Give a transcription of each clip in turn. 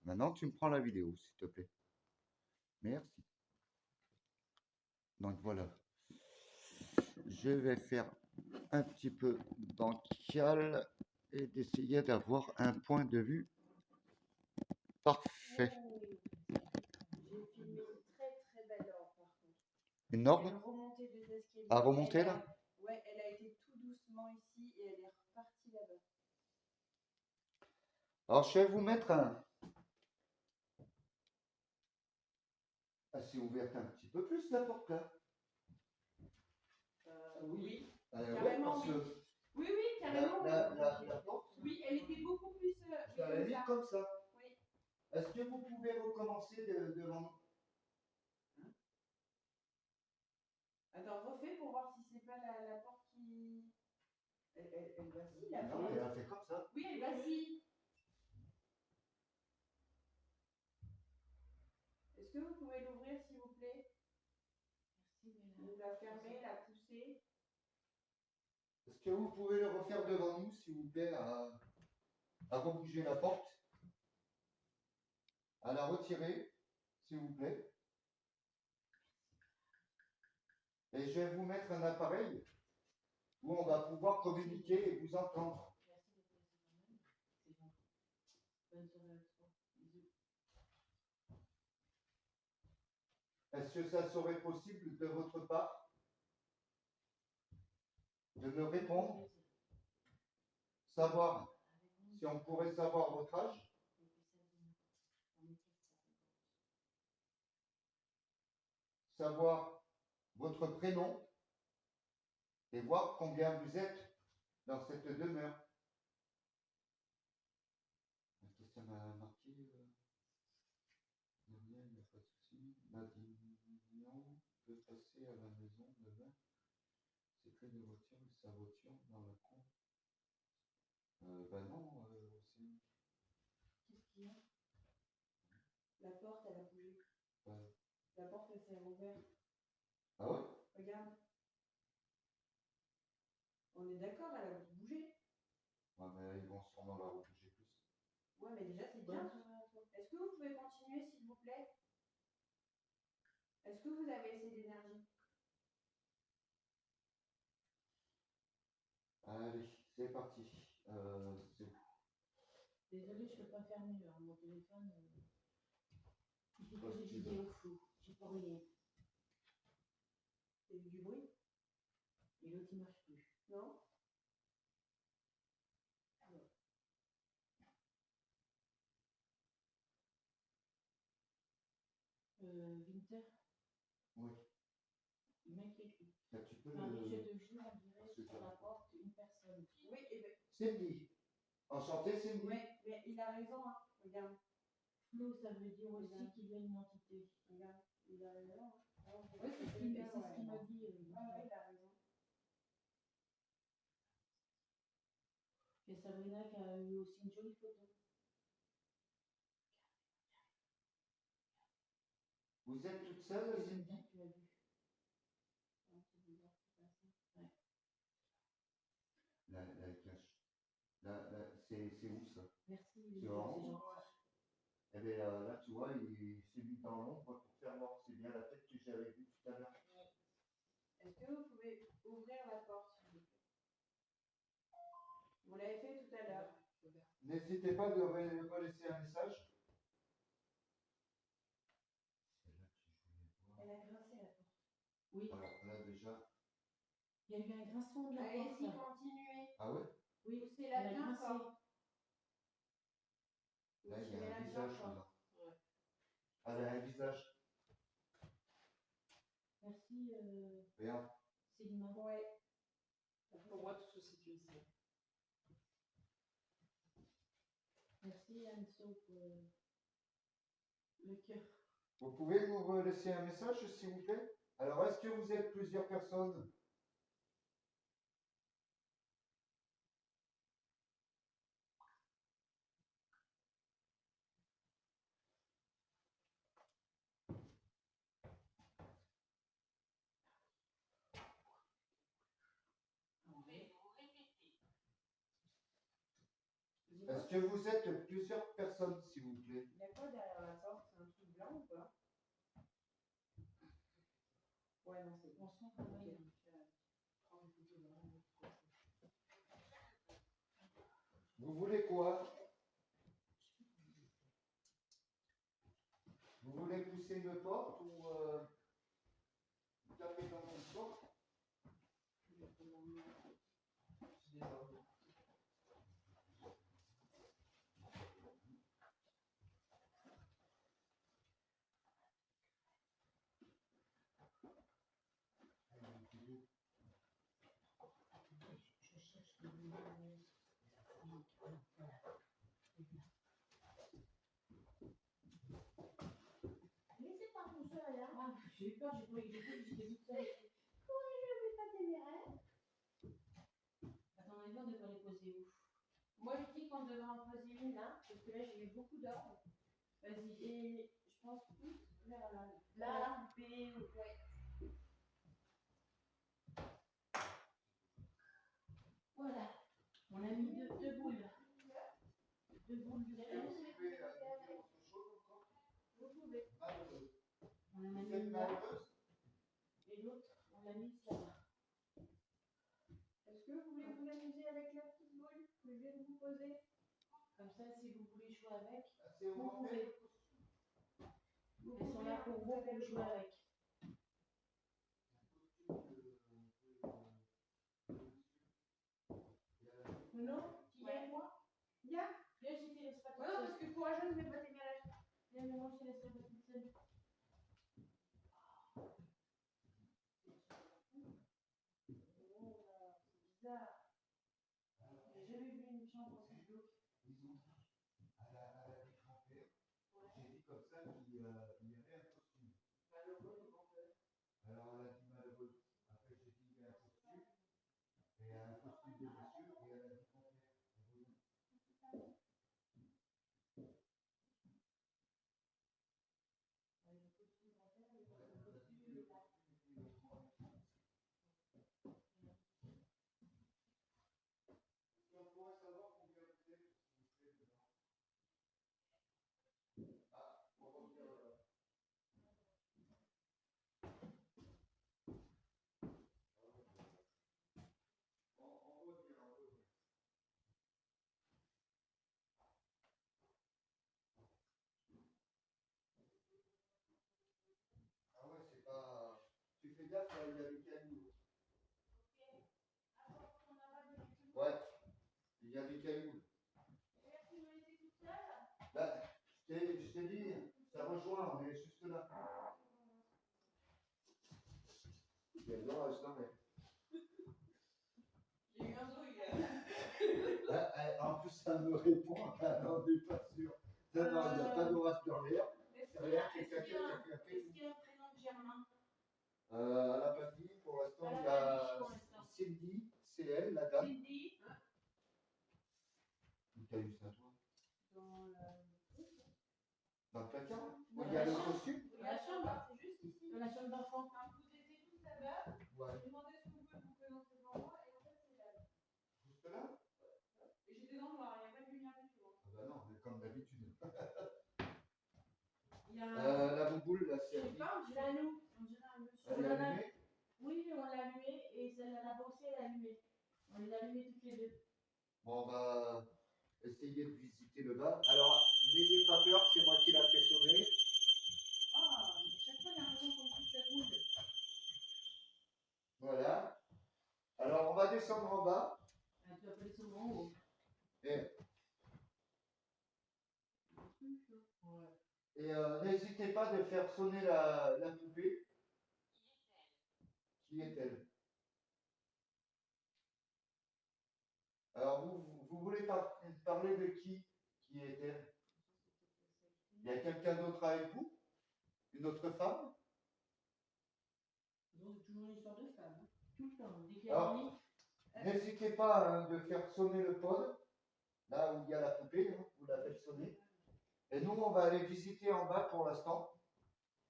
Maintenant, tu me prends la vidéo, s'il te plaît. Merci. Donc voilà. Je vais faire un petit peu bancal et d'essayer d'avoir un point de vue parfait. J'ai filmé une très belle orbe par contre. Une orbe Elle remontait des escaliers. à remonter là? Ouais, elle a été tout doucement ici et elle est repartie là-bas. Alors je vais vous mettre un... assez ouverte un petit peu plus la porte là. Oui. Ouais, Carrément, parce que oui, carrément. la porte, Oui, elle était beaucoup plus. je l'avais mis comme ça. Oui. Est-ce que vous pouvez recommencer devant nous? Attends, refais pour voir si c'est pas la porte qui. Elle vacille la Non, porte. elle a fait comme ça. Oui, elle vacille. Est-ce que vous pouvez l'ouvrir s'il vous plaît? Vous la fermez, la poussez. Est-ce que vous pouvez le refaire devant nous, s'il vous plaît, à rebouger la porte, à la retirer, s'il vous plaît. Et je vais vous mettre un appareil où on va pouvoir communiquer et vous entendre. Est-ce que ça serait possible de votre part de me répondre, savoir si on pourrait savoir votre âge, savoir votre prénom et voir combien vous êtes dans cette demeure. Ça m'a marqué. Daniel, il n'y a pas de souci. Nadine peut passer à la maison demain. C'est que de voiture, sa voiture dans la cour. Ben non, aussi. Qu'est-ce qu'il y a? La porte, elle a bougé. Ouais. La porte, elle s'est rouverte. Ah ouais? Regarde. On est d'accord, elle a bougé. Ouais, mais ils vont sûrement la rebouger plus. Ouais, mais déjà, c'est bien. Est-ce que vous pouvez continuer, s'il vous plaît? Est-ce que vous avez assez d'énergie? Allez, c'est parti. C'est où? Désolée, je ne peux pas fermer mon téléphone. Il fait que des vidéos floues. J'y peux rien. Il y a eu du bruit? Et l'autre, il marche plus. Non? Winter? Oui. Il m'inquiète. Là, tu peux Marie, le... je te jure, on dirait sur la porte une personne. Oui, et bien. Cindy. Enchanté, Cindy. Oui, mais il a raison, hein. Regarde. Flou, ça veut dire aussi qu'il y a une entité. Regarde, il a raison. Hein. Oui, c'est ce qu'il m'a dit. Il a raison. Et Sabrina qui a eu aussi une jolie photo. Vous êtes toute seule, Cindy? Tu as vu. C'est bizarre, c'est pas ça. Ouais. La cache. C'est où ça? Merci. C'est en haut? Eh bien là, tu vois, il s'est mis dans l'ombre pour faire voir. C'est bien la tête que j'avais vue tout à l'heure. Est-ce que vous pouvez ouvrir tout à l'heure. N'hésitez pas de relaisser un message. Elle a grincé la porte. Oui. Alors là déjà. Il y a eu un grincement de la porte. Allez-y, continuez. Ah ouais? Oui, c'est la bien fort. Là, il y a un visage là. Ouais. Ah, il y a un visage. Merci. Regarde. Célina. Ouais. Pour moi, tout se situe ici. Merci Anso pour le cœur. Vous pouvez nous laisser un message, s'il vous plaît? Alors, est-ce que vous êtes plusieurs personnes? Est-ce que vous êtes plusieurs personnes, s'il vous plaît? Il y a quoi derrière la porte? C'est un truc blanc ou pas? Ouais, non, c'est bon. On sent qu'on va y Vous voulez quoi? Vous voulez pousser une porte ou taper dans une porte? Laissez pas tout seul là. Ah, j'ai eu peur, j'ai cru que j'étais toute seule. Comment je vais pas téméraire? Attends, on a peur de pas les poser où? Moi je dis qu'on devrait en poser une là, parce que là j'ai eu beaucoup d'ordres. Vas-y, et je pense plus vers là. Là, B, ouais. Voilà, on a mis deux boules. Deux boules du verre. Vous pouvez. On en a mis une là. Et l'autre, on l'a mise là-bas. Est-ce que vous voulez vous amuser avec la petite boule que je viens de vous poser? Comme ça, si vous voulez jouer avec, vous pouvez. Elles sont là pour vous pour jouer avec. Non, tu viens avec moi? Viens. Viens, je te laisse pas toute seule. Non, parce que courageuse, mais pas tes galettes. Viens, mais moi, je te laisserai pas toute seule. Bizarre. J'ai jamais vu une chambre aussi glauque. Ils ont dit à la grand-père, j'ai dit comme ça qu'il y avait un costume. Malheureux, le grand-père. Alors elle a dit malheureux. Après j'ai dit il y a un costume. Et un costume de monsieur. Et elle a dit grand-père. On pourrait savoir combien vous êtes, s'il vous plaît, dedans. Ah, on va revenir là. On revient. Ah ouais, c'est pas... Tu fais gaffe, là, il y a des cailloux. Ouais, il y a des cailloux. Bah, je t'ai dit, ça rejoint, on est juste là. Quel dommage, non mais... J'ai eu un zoo hier. En plus, ça me répond, on n'est pas sûr. Non, il n'y a pas d'orage dans l'air. Regarde, quelqu'un qui a fait un Est-ce qu'il y a un prénom de Germain? Elle n'a pas dit, pour l'instant, il y a Cindy, c'est elle, la dame. Cindy. Où t'as eu ça, toi? Dans le placard? Dans Il y a le la chambre. costume? Dans la chambre, c'est juste ici. Dans la chambre d'enfant. Quand vous étiez tous là-bas, Ouais. j'ai demandé ce qu'on peut vous présenter devant moi, et en fait, c'est là. Juste là? Et j'étais dans le noir, il n'y a pas de lumière du tout. Ah bah non, mais comme d'habitude. Il y a La bouboule, là, je c'est... sais pas, on dirait un loup. On dirait un loup. Elle est allumée? Oui, on l'a allumé et celle-là, la pensée, elle est allumée. On les a allumés toutes les deux. On va essayer de visiter le bas. Alors, n'ayez pas peur, c'est moi qui l'a fait sonner. Ah, mais chaque fois, il y a un raison qu'on touche la boule. Voilà. Alors, on va descendre en bas. Ah, tu vas pas descendre en haut. Et, Ouais. et n'hésitez pas de faire sonner la poupée. Qui est-elle? Alors, vous voulez parler de qui? Qui est-elle? Il y a quelqu'un d'autre avec vous? Une autre femme? Donc, c'est toujours une histoire de femme. Hein. Tout le temps. Dès qu'il y a Alors, un lit, n'hésitez pas hein, de faire sonner le pod, là où il y a la poupée, hein, vous la faites sonner. Et nous, on va aller visiter en bas pour l'instant.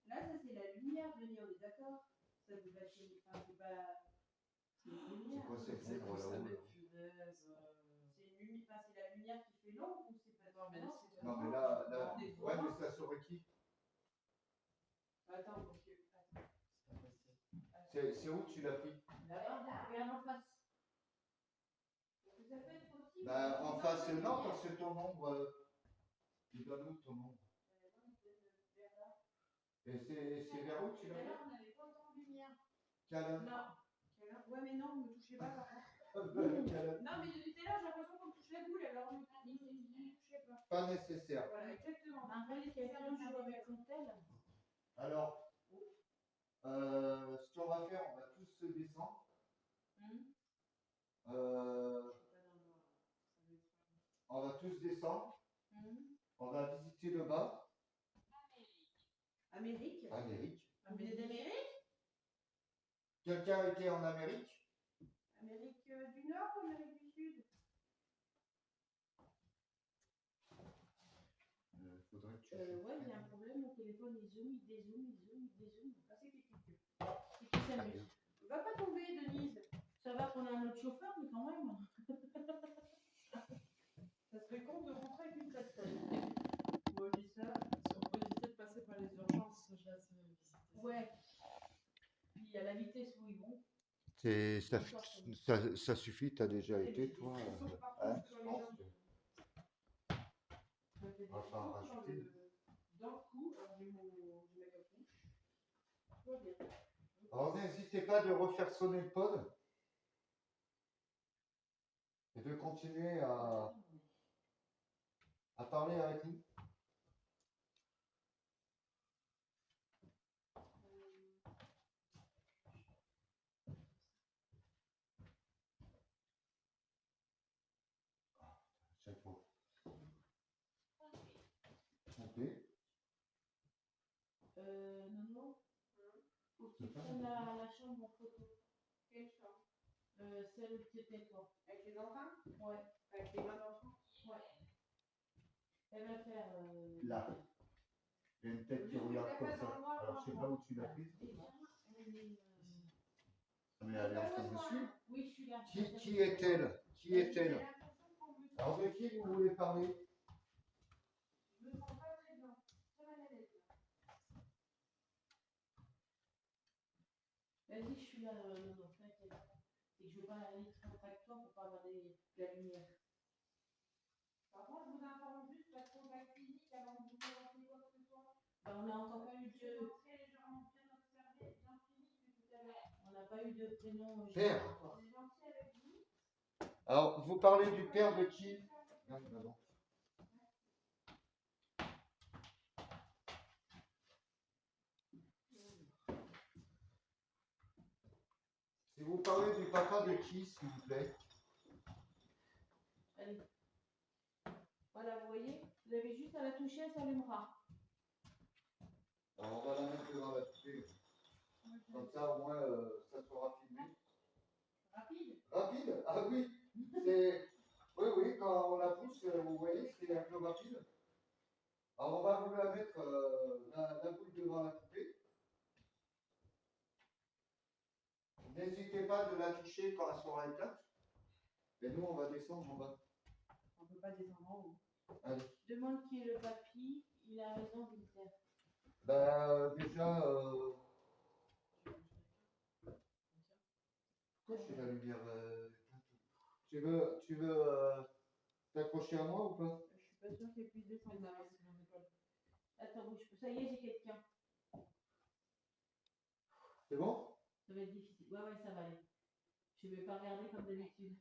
là, ça, c'est la lumière, Denis, on est d'accord? Ça vous va chez les femmes, c'est pas. C'est une lumière. C'est quoi cette C'est ombre quoi ça, là-haut mais là? punaise. C'est une lumière, enfin, c'est la lumière qui fait l'ombre ou c'est pas. Non, mais laissez-le. Non, mais là, On est ouais, devant. mais ça serait qui? Attends, parce que. Attends. C'est pas possible. C'est où tu l'as pris? Là-bas, regarde en face. Ça peut être aussi. Bah, en face, non, parce que ton ombre, il donne où ton ombre? Et c'est vers où tu l'as Là, pris? on n'avait pas autant de lumière. Câlin. Non. Ouais, mais non, ne me touchez pas par contre. Câlin. Non, mais depuis tout à l'heure, j'ai l'impression qu'on me touche la boule, alors on me dit, ne touchez pas. Pas nécessaire. Voilà, exactement. Après, quelqu'un joue avec son tel. Alors, ce qu'on va faire, on va tous se descendre. On va tous descendre. On va visiter le bas. Amérique. Amérique. Vous venez d'Amérique? Quelqu'un a été en Amérique? Amérique du Nord ou Amérique du Sud? Faudrait que tu Ouais, il y a un problème, mon téléphone il zoome, il dézoome, il zoome, il dézoome. Ah, c'est qui s'amuse. Va pas tomber, Denise. Ça va qu'on a un autre chauffeur, mais quand même. Ça serait con de rentrer avec une personne. Moi, je dis ça. Si on peut éviter de passer par les urgences, je laisse visiter. Ouais. Puis à la vitesse où ils vont. Ça suffit, tu as déjà été, toi. Hein, je pense que- Ça fait des On va pas en choses rajouter. dans le cou. Alors j'ai ma capuche. Tout va bien. Alors, n'hésitez pas de refaire sonner le pod et de continuer à parler avec nous. Chaque fois. Ok. Non. Faut que tu prennes la chambre en photo. Quelle chambre? Celle où tu étais toi. Avec les enfants? Ouais. Avec les 20 enfants? Ouais. Elle va faire. Là. Il y a une tête qui regarde comme ça. Alors, je sais pas où tu l'as prise. Mais elle est en train de me suivre. Oui, je suis là. Qui est-elle? Qui est-elle? Alors, de qui vous voulez parler? Je me sens pas très bien. Très mal à l'aise. Vas-y, je suis là. Non, t'inquiète. C'est que je veux pas aller trop tracteur pour pas avoir la lumière. Par contre, je vous informe juste parce qu'on va clinique avant de vous présenter quoi que ce soit. Ben, on n'a encore pas eu J'ai de. rentré légèrement bien observé, bien fini depuis tout à l'heure. On n'a pas eu de prénom. Père. On est gentil avec vous. Alors, vous parlez du père de qui? Non, non. Si vous parlez du papa de qui, s'il vous plaît? Allez. Voilà, vous voyez, vous avez juste à la toucher, elle s'allumera. Alors, on va la mettre devant la poupée. Comme ça, au moins, ça sera filmé. Rapide. Rapide? Ah oui. C'est... Oui, oui, quand on la pousse, vous voyez, c'est un peu rapide. Alors, on va vous la mettre, la boule devant la poupée. N'hésitez pas de la toucher quand elle sera éteinte. Et nous, on va descendre en bas. On ne peut pas descendre en haut. Allez. Demande qui est le papy, il a raison, Winter. Bah, déjà, pourquoi j'ai la lumière éteinte? Tu veux t'accrocher à moi ou pas? Je suis pas sûre qu'elle puisse descendre. Non, Marie. c'est mon épaule. Attends, bouge pas. Ça y est, j'ai quelqu'un. C'est bon? Ça va être difficile. Ouais, ouais, ça va aller. Je vais pas regarder comme d'habitude.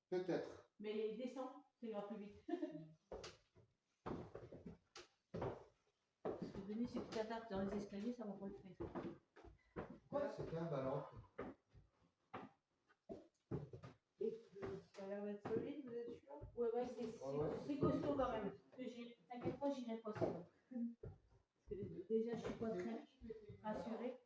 Peut-être. Mais descends, ça ira plus vite. Parce que Denis, si tu t'attapes dans les escaliers, ça va pas le faire. Ouais, c'était un ballon. Ça a l'air d'être solide, vous êtes sûr? Ouais, ouais, Ouais. c'est costaud quand même. T'inquiète pas, j'irai pas seule. Parce que déjà, je suis pas très rassurée.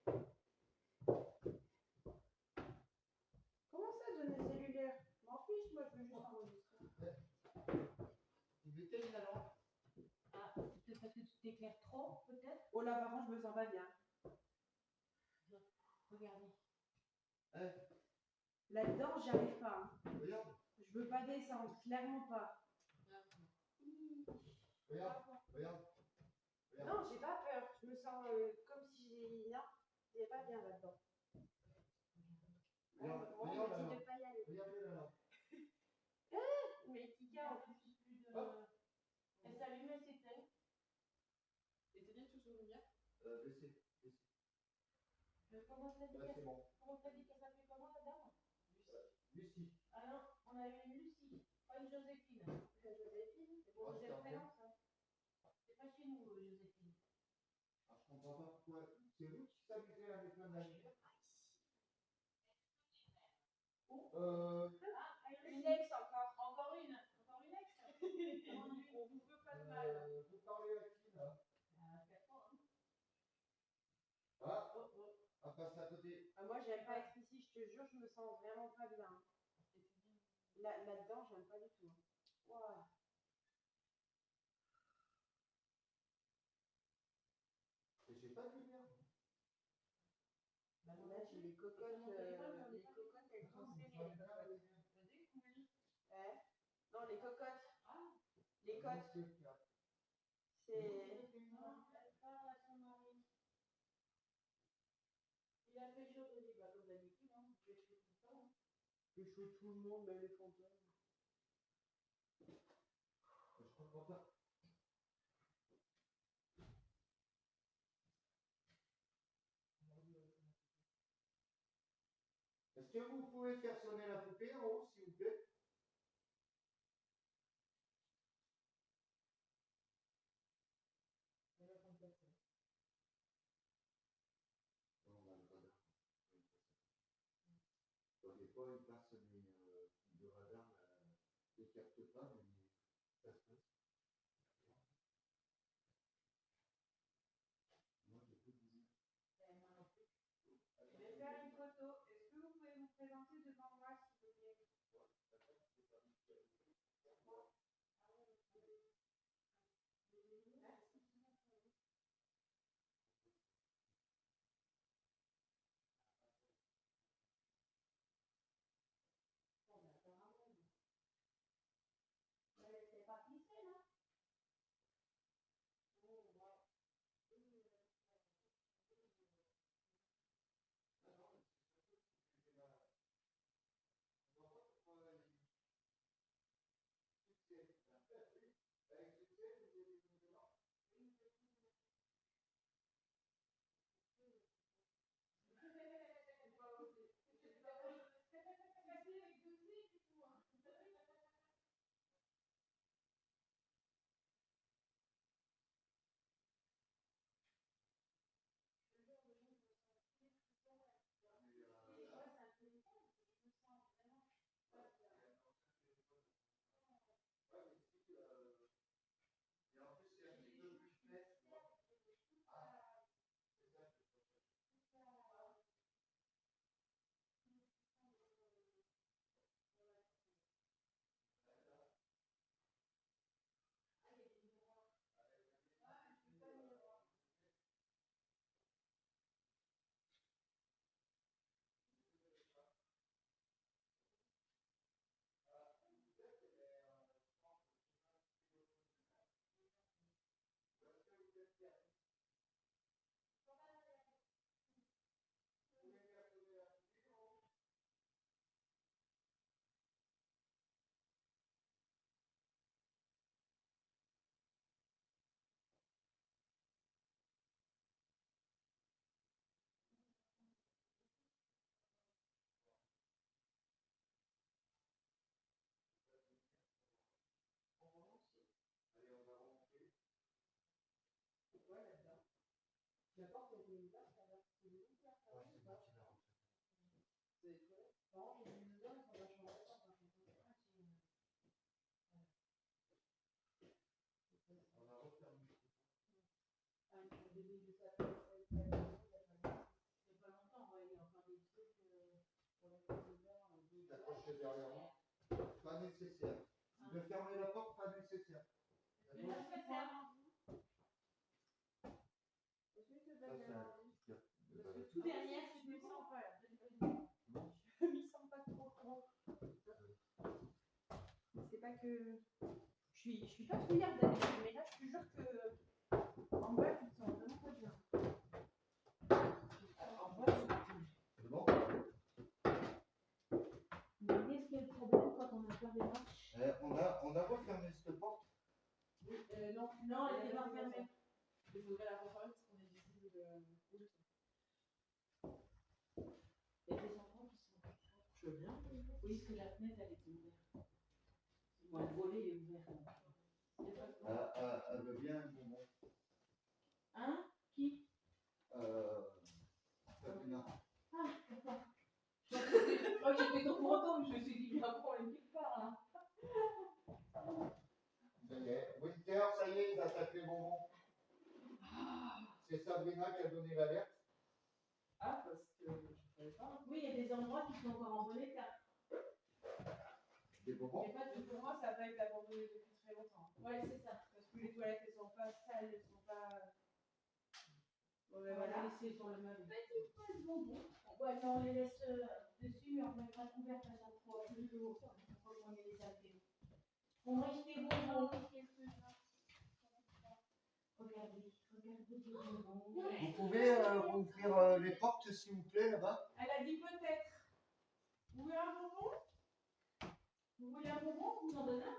Comment ça, donner cellulaire? Je m'en fiche, moi, je veux juste enregistrer. Il était une lampe. Ah, c'est peut-être parce que tu t'éclaires trop, peut-être. Oh là, par contre, je me sens pas bien. Regardez. Là-dedans, j'y arrive pas. Hein. Regarde. Je veux pas descendre, clairement pas. Regarde. Regarde. Non, j'ai pas peur. Je me sens comme si j'ai. Non, j'ai pas bien là-dedans. Regarde. On Regarde m'a la dit de lampe. pas y aller. Regardez la lampe. Mais Kika, en plus. Elle s'allume, elle s'éteint. Et t'es bien tout sur lumière? Laissez. Comment t'as dit Là, c'est bon. qu'elle s'appelait comment la dame? Lucie. Ah non, on a eu une Lucie, pas une Joséphine. Joséphine, c'est mon Ah, deuxième c'est prénom, ça. C'est pas chez nous, Joséphine. Ah, je comprends pas pourquoi. C'est vous qui s'amusez avec la lumière? Une ex encore. Encore une ex. On vous veut pas de mal. Vous parlez à qui là? Oh, Ah, oh. on passe à côté. Ah, moi, j'aime pas être ici, je te jure, je me sens vraiment pas bien. Là-dedans, j'aime pas du tout. Wow. Et j'ai pas de lumière. Là, j'ai les cocottes, elles sont serrées. Ouais. Non, les cocottes. Les cotes. C'est. Il a fait chaud, Denis, bah, comme d'habitude, hein. Il fait chaud tout le temps. Je chaud tout le monde, mais les fantômes. Je comprends pas. Est-ce que vous pouvez faire sonner la poupée en haut, s'il vous plaît? Non, on a le radar. Donc, des fois, ils passent le radar, ne capte pas, mais ça se passe. Moi, j'ai plus de lumière. Je vais faire une photo. Est-ce que vous pouvez vous présenter devant moi, s'il vous plaît? C'est pas glissé, là. pas longtemps, ouais, il y a encore des trucs pour la carte de verre. Accroché derrière moi. Pas nécessaire. De fermer la porte, pas nécessaire. Mais là, je vais faire. Est-ce que tu veux Ça, bien c'est un manger? petit peu. Parce que tout derrière, je me sens pas là. Je m'y sens pas trop grand. C'est pas que. Je suis pas fouillarde d'habitude, mais là, je te jure que. En bas, tu te sens vraiment pas bien. En bas, C'est bon? Mais qu'est-ce qui est le problème quand on a peur des marches? On a refermé cette porte. non, Non, elle était pas fermée. Il faudrait la refermer parce qu'on est visible de. Il y a des enfants qui sont. Je veux bien. Oui, parce que la fenêtre, elle était ouverte. Bon, le volet est ouvert. Elle veut bien un bonbon. Hein? Qui? Sabrina. Ah, d'accord. Je crois que j'étais trop contente, je me suis dit, bien pour aller quelque part là. Ça y est. Winter, ça y est, ils attaquent les bonbons. C'est Sabrina qui a donné l'alerte. Ah, parce que je savais pas. Oui, il y a des endroits qui sont encore en bon état. Des bonbons. Mais pas de pour moi, ça va être abandonné depuis très longtemps. Ouais, c'est ça. Parce que les toilettes, elles sont pas sales, elles sont pas. Bon, ben On va voilà. les laisser sur le meuble. Petite poêle bonbon. Ouais, mais on les laisse dessus, mais on met pas couvert à chaque fois. Plus de haut. On va les alter. On mange des bonbons. Regardez des bonbons. Vous pouvez ouvrir les portes, s'il vous plaît, là-bas? Elle a dit peut-être. Vous voulez un bonbon? Vous voulez un bonbon? Vous en donnez un?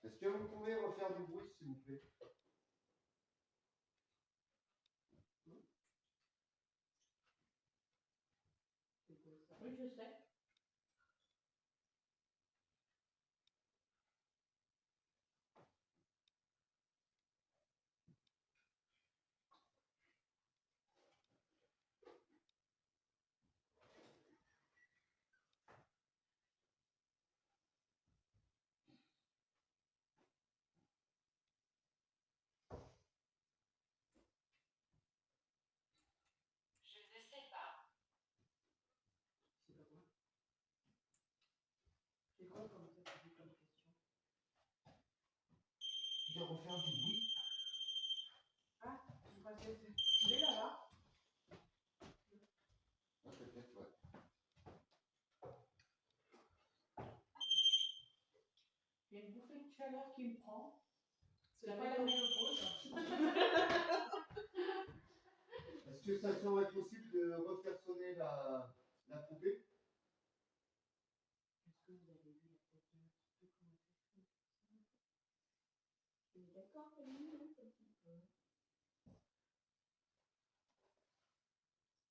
Est-ce que vous pouvez refaire du bruit, s'il vous plaît? Oui, je sais. C'est quoi comme ça, comme question? De refaire du bruit. Ah, je crois que c'est là-bas. Ah, peut-être, ouais. Il y a une bouffée de chaleur qui me prend. C'est la pas la ménopause. Est-ce que ça serait possible de refaire sonner la poupée? Est-ce que vous avez vu la tête un petit peu comment elle fait? Je suis d'accord, Camille, un petit peu.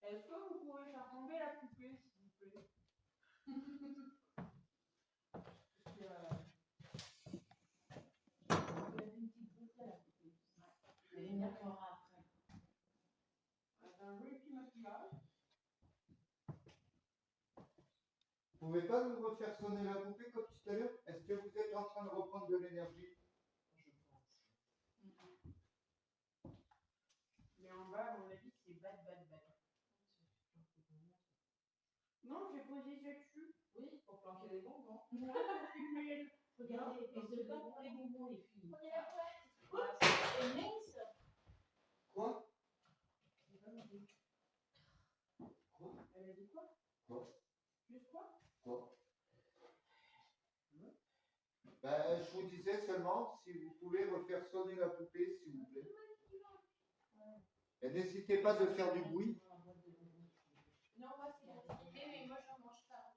Est-ce que vous pouvez faire tomber la poupée, s'il vous plaît? Parce que, Vous avez une petite bouffée à la poupée. Elle énervera après. c'est un joli petit maquillage. Vous pouvez pas nous refaire sonner la poupée comme tout à l'heure? Est-ce que vous êtes en train de reprendre de l'énergie? Je pense. Mais en bas, à mon avis, c'est bad. Non, j'ai posé ça dessus. Oui, pour planquer les bonbons. Regardez, et ce pas pour les bonbons, les filles. Prenez la couette. C'est mince. Quoi? J'ai pas compris. Quoi? Elle a dit quoi? Quoi? Juste quoi? Quoi? Ben, je vous disais seulement si vous pouvez refaire sonner la poupée, s'il vous plaît. Et n'hésitez pas de faire du bruit. Non, moi, c'est la petite idée, mais moi, j'en mange pas.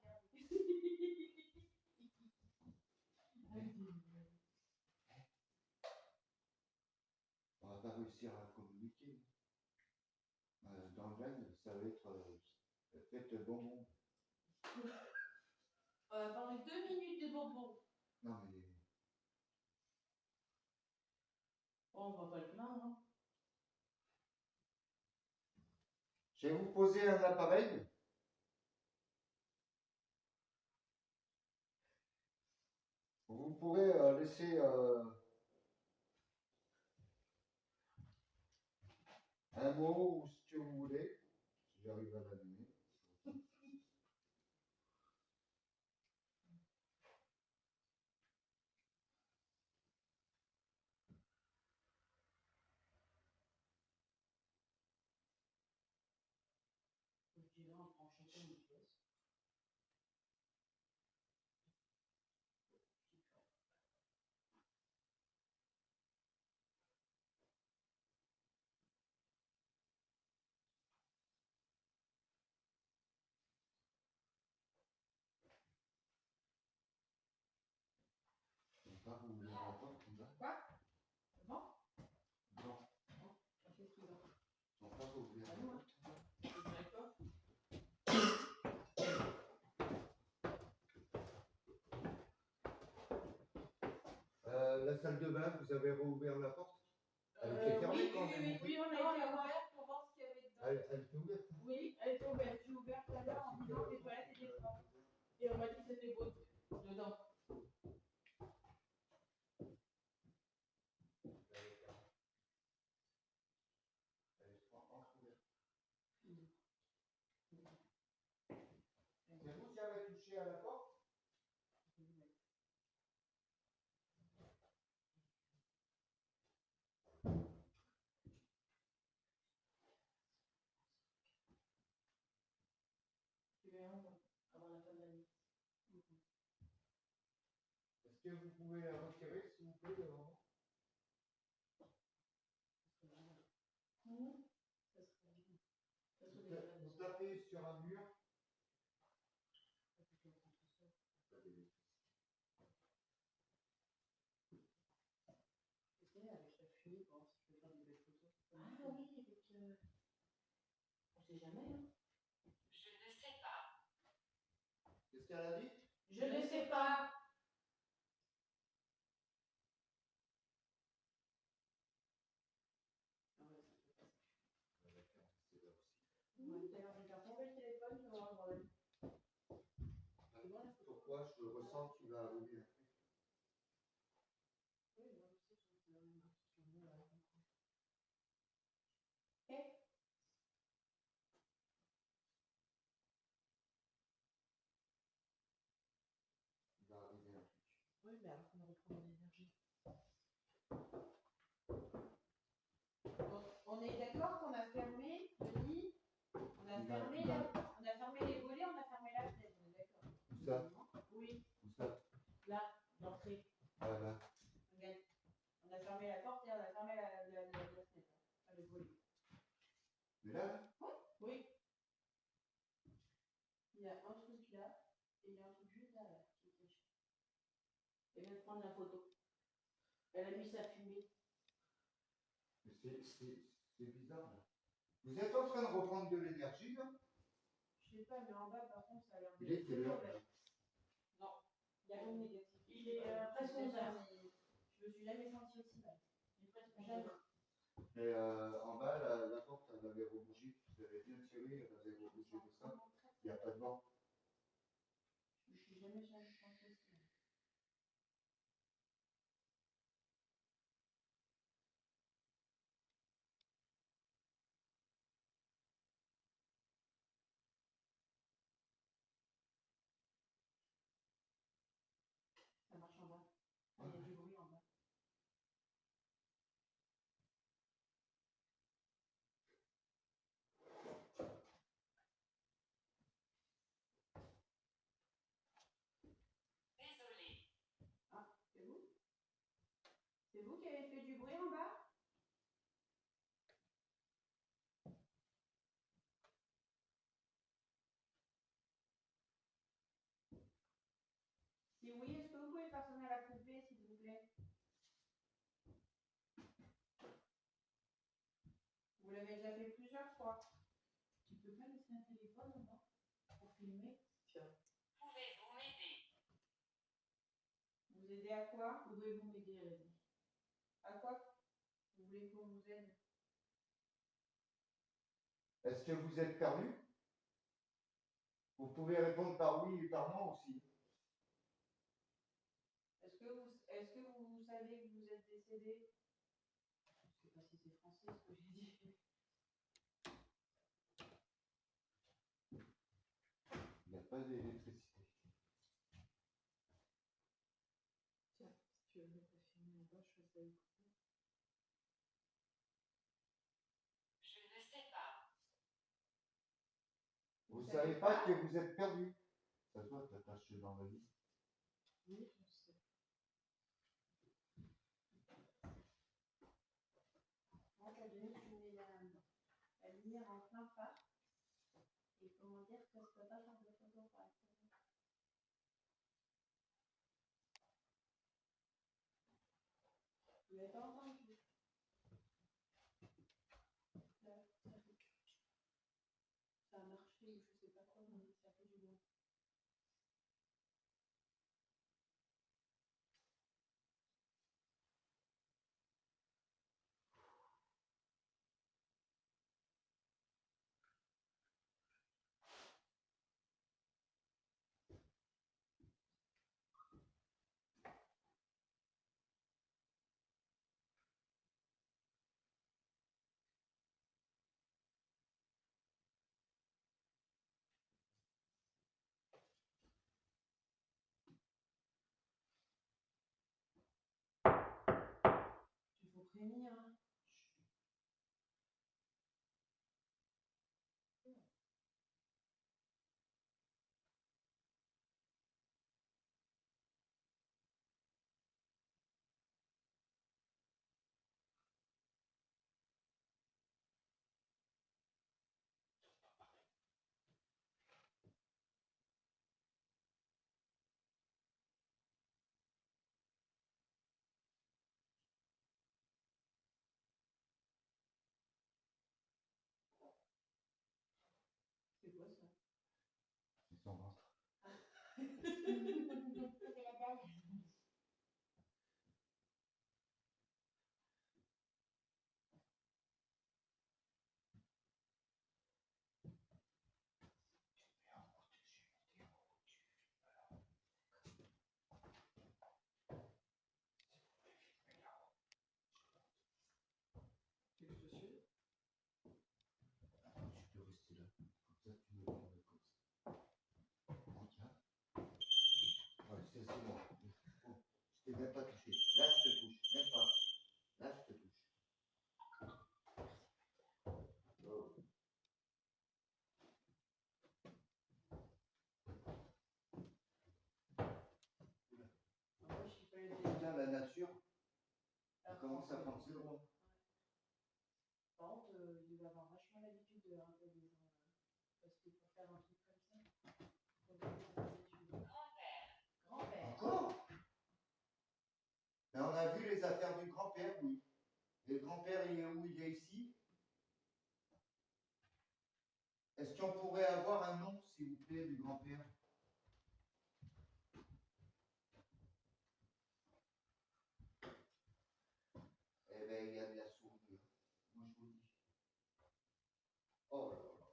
On va pas réussir à communiquer. Dans le rêve, ça va être faites bonbon. Pendant 2 minutes de bonbons. Non mais Oh, on va pas le plaindre. Hein. je vais vous poser un appareil. Vous pourrez laisser Un mot ou ce que vous voulez, si j'arrive à l'allumer. Je dirais en chacun une pièce. On va pas ouvrir la porte, on va. Quoi? Non? Non, Qu'est-ce qu'il a? on va pas ouvrir la porte. D'accord. La salle de bain, vous avez rouvert la porte? Elle était fermée quand même. Oui, on a été ouvert pour voir ce qu'il y avait dedans. Elle était ouverte. Oui, elle était ouverte. J'ai ouvert tout à l'heure en disant que les toilettes étaient propres. Et on m'a dit que c'était beau dedans. Elle est entrouverte. C'est vous qui avez touché à la porte? Tu verras avant la fin de l'année. Est-ce que vous pouvez la retirer, s'il vous plaît, devant moi? Ça serait bien. Ça serait bien. Vous tapez sur un mur. Tu sais, avec la fumée, pour voir si je peux faire des belles photos. Ah oui, avec. On sait jamais, hein. Qu'est-ce qu'elle a dit? Je ne sais pas. Ah ouais, ça peut pas. C'est là aussi. Ouais, d'ailleurs, je vais faire tomber le téléphone, tu vas voir le bordel. Tu vois la photo? Pourquoi je ressens qu'il va arriver un truc? Oui, moi aussi, je vais faire Ok. Il va arriver un truc. Oui, mais alors qu'on reprend l'énergie. On est d'accord qu'on a fermé le lit, on a fermé les volets, on a fermé la fenêtre, on est d'accord? Où ça? Oui, Où ça? Là, l'entrée. Ah là. regarde. On a fermé la porte et on a fermé la fenêtre, enfin le volet. Mais là? Oui. Il y a un truc là et il y a un truc juste derrière qui est caché. Elle vient de prendre la photo. Elle a mis sa fumée. Mais c'est bizarre là. Vous êtes en train de reprendre de l'énergie là? Je sais pas, mais en bas par contre ça a l'air Il est quelle heure là? Non, il y a rien de négatif. Il est presque 11 heures. Je me suis jamais sentie aussi mal. Il est presque 11 Jamais. heures. Et en bas, la porte, elle avait rebouché. Vous avez bien tiré, elle avait rebouché de ça. Il n'y a pas de vent. Je me suis jamais sentie aussi mal. Ça marche en bas. Il y a du bruit en bas. Ah, c'est vous? C'est vous qui avez fait du bruit en bas? Si oui, est-ce que vous pouvez faire sonner la poupée, s'il vous plaît? Vous l'avez déjà fait plusieurs fois. Tu peux pas laisser un téléphone là-bas pour filmer? Tiens. Vous aider à quoi? Pouvez-vous m'aider, elle a dit. À quoi? Vous voulez qu'on vous aide? Est-ce que vous êtes perdu? Vous pouvez répondre par oui et par non aussi. Est-ce que vous savez que vous êtes décédé? Je sais pas si c'est français ce que j'ai dit. pas d'électricité. Tiens, si tu veux mettre ta fille en bas, je fais ça écouter. Je ne sais pas. Vous savez pas que vous êtes perdu. Ça se voit, t'attaches dans la vie. Oui, je sais. Moi, t'as donné, tu mets la lumière en plein phare. Et comment dire que je peux pas faire de photos par exemple. Vous l'avez pas entendu? Ça a marché ou je sais pas quoi, mais ça fait du bon. Il faut prévenir, hein. C'est quoi ça? C'est son ventre. C'est la dalle. Tu veux que je te suive? Tu peux rester là. Comme ça, tu me prends comme ça. Regarde. Ouais, c'est bon. Bon, je t'ai même pas touché. Là, je te touche. Même pas. Là, je te touche. Oh. Ah ouais, je suis pas aidée. Putain, la nature, elle commence à prendre ses droits. Par contre, il doit avoir vachement l'habitude de rappeler les gens. Parce que pour faire un truc comme ça, faut avoir l'habitude. Grand-père. Grand-père. Encore? Ben, on a vu les affaires du grand-père, oui. Et le grand-père, il est où? Il est ici? Est-ce qu'on pourrait avoir un nom, s'il vous plaît, du grand-père? Eh bien, il y a de la souris. Moi, je vous dis. Oh là là.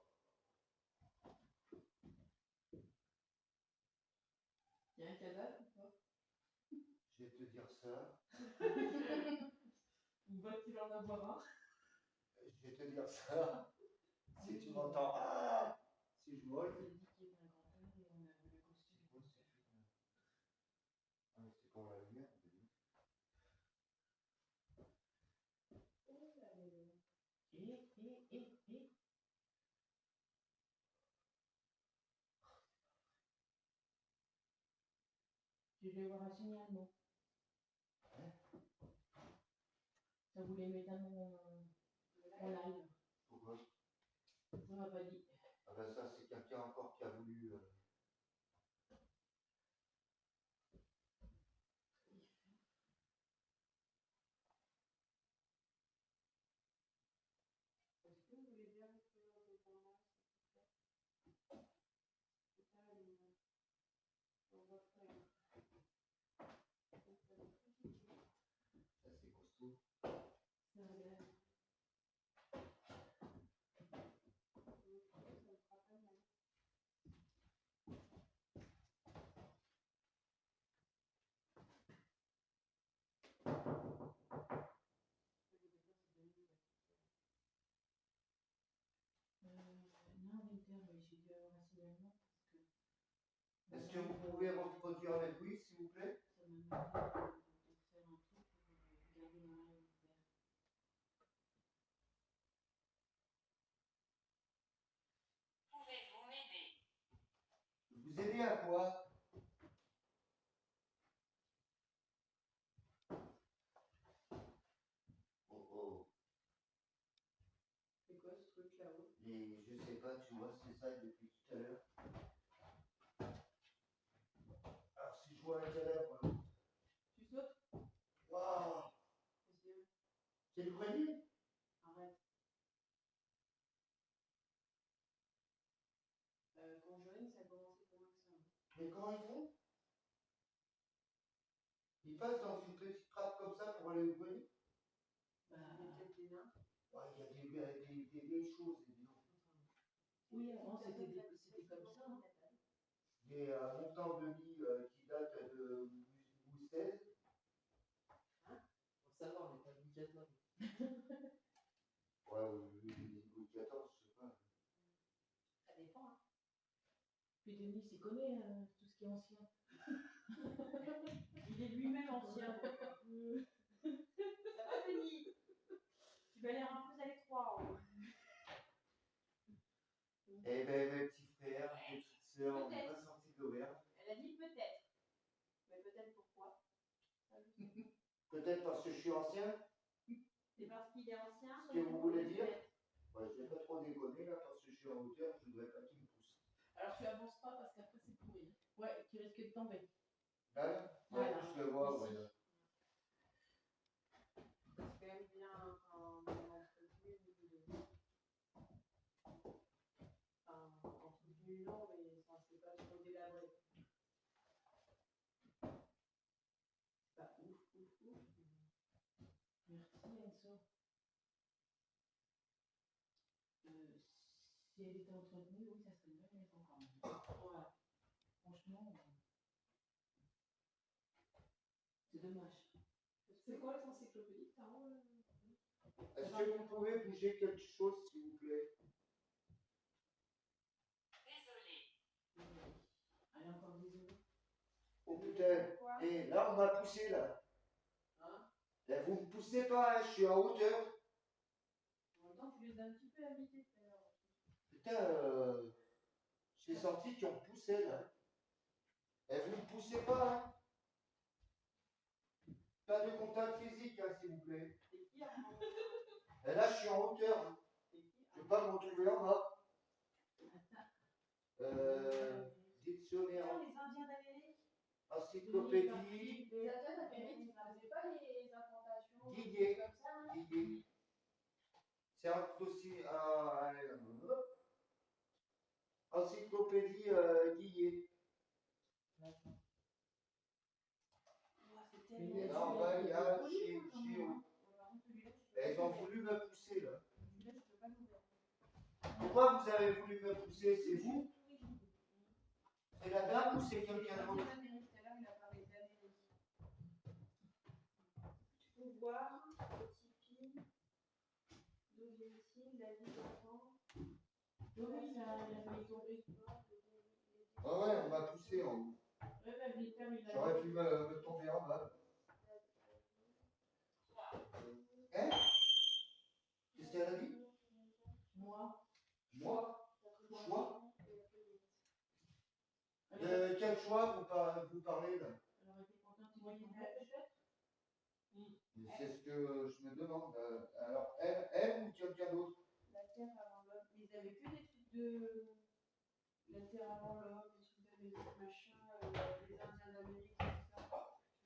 Il y a un cadavre ou pas? Je vais te dire ça. Ou va-t-il en avoir un? Je vais te dire ça. Si tu m'entends. Ah! Si je vole. Il dit qu'il est un grand-père et on a vu le costume. Ah, c'est pour la lumière. Oh là là. Tu devais voir un signalement. Hein? Ça voulait mettre dans mon live. Pourquoi? Ça m'a pas dit. Ah ben ça, c'est quelqu'un encore qui a voulu... Est-ce que vous voulez bien vous présenter pour moi, s'il vous plaît? C'est ça, on va faire. Ça, c'est costaud. Ça regarde. Ça me fera pas mal. Est-ce que vous pouvez reproduire avec oui, s'il vous plaît? Ça me met de faire un truc pour garder mon œil ouvert. Pouvez-vous m'aider? Vous aider à quoi? Oh oh. C'est quoi ce truc là-haut? Et je sais pas, tu vois, c'est ça depuis tout à l'heure. Alors si je vois à quelle heure, Tu sautes? waouh, Qu'est-ce qu'il y a? c'est le grenier? Arrête. Conjuring, ça a commencé pour moi que ça. Mais comment ils font? Ils passent dans une petite trappe comme ça pour aller au grenier? Il y a peut-être des nains. Ouais, il y a des vieilles choses, évidemment. Oui, avant c'était comme ça. Hein. Des montants de lit qui datent de Louis XVI. Faut savoir, on n'est pas Louis XIV. Ouais, Louis XIV, je sais pas. Ça dépend. Hein. Puis Denis s'y connaît, tout ce qui est ancien. Il est lui-même ancien. Ça va, Denis? Tu vas l'air un peu à l'étroit. Hein. Eh ben, mes petits frères, mes petites sœurs, on n'est pas sortis d'auberge. Elle a dit peut-être. Mais peut-être pourquoi? Peut-être parce que je suis ancien, C'est parce qu'il est ancien. ce que vous voulez dire. Ouais, je vais pas trop déconner là, parce que je suis en hauteur, je voudrais pas qu'il me pousse. Alors tu avances pas parce qu'après c'est pourri. Ouais, tu risques de tomber. Là, Voilà. je le vois, Ici. ouais. C'est quand même bien entretenu entretenu non, mais enfin, c'est pas trop délabré. C'est pas ouf. Merci Enzo. Si elle était entretenue, oui, ça serait une belle maison quand même. Voilà. Franchement, c'est dommage. C'est quoi les encyclopédies que t'as Est-ce que vous pouvez bouger quelque chose, s'il vous plaît? Désolé. Elle est encore désolée. Oh putain, et là on m'a poussé là. Hein? Là, vous me poussez pas, hein, je suis en hauteur. En même temps, tu les as un petit peu invités tout à l'heure. Putain, j'ai senti qu'ils ont poussé là. Et vous me poussez pas, hein. Pas de contact physique, hein, s'il vous plaît. C'est qui à Et là, je suis en hauteur. Hein. Je ne vais pas me retrouver en bas. Dictionnaire, les Indiens d'Amérique. encyclopédie, Les Indiens d'Amérique, ils faisaient pas les implantations Guillet. comme ça. Hein. Guillet. C'est aussi encyclopédie Guillet. Mais Non, bah, il y a chez eux. Et ils ont voulu me pousser là. Pourquoi vous avez voulu me pousser? C'est vous? C'est la dame ou c'est quelqu'un d'autre? Pouvoir, Tipeee, d'où vient-il, la vie d'enfant? Oui, il a failli tomber. Ah ouais, on m'a poussé en haut. Ouais, bah, Victor, il a. J'aurais pu me tomber en bas. Hein? Qu'est-ce qu'elle a dit? Moi. Moi? Choix? De quel choix vous parlez là? Elle aurait été contente de voir peut-être. C'est ce que je me demande. Alors, elle ou quelqu'un d'autre? La Terre avant l'homme. Mais ils avaient que des trucs de la Terre avant l'homme, des trucs d'Amérique, machin, les Indiens d'Amérique, tout ça.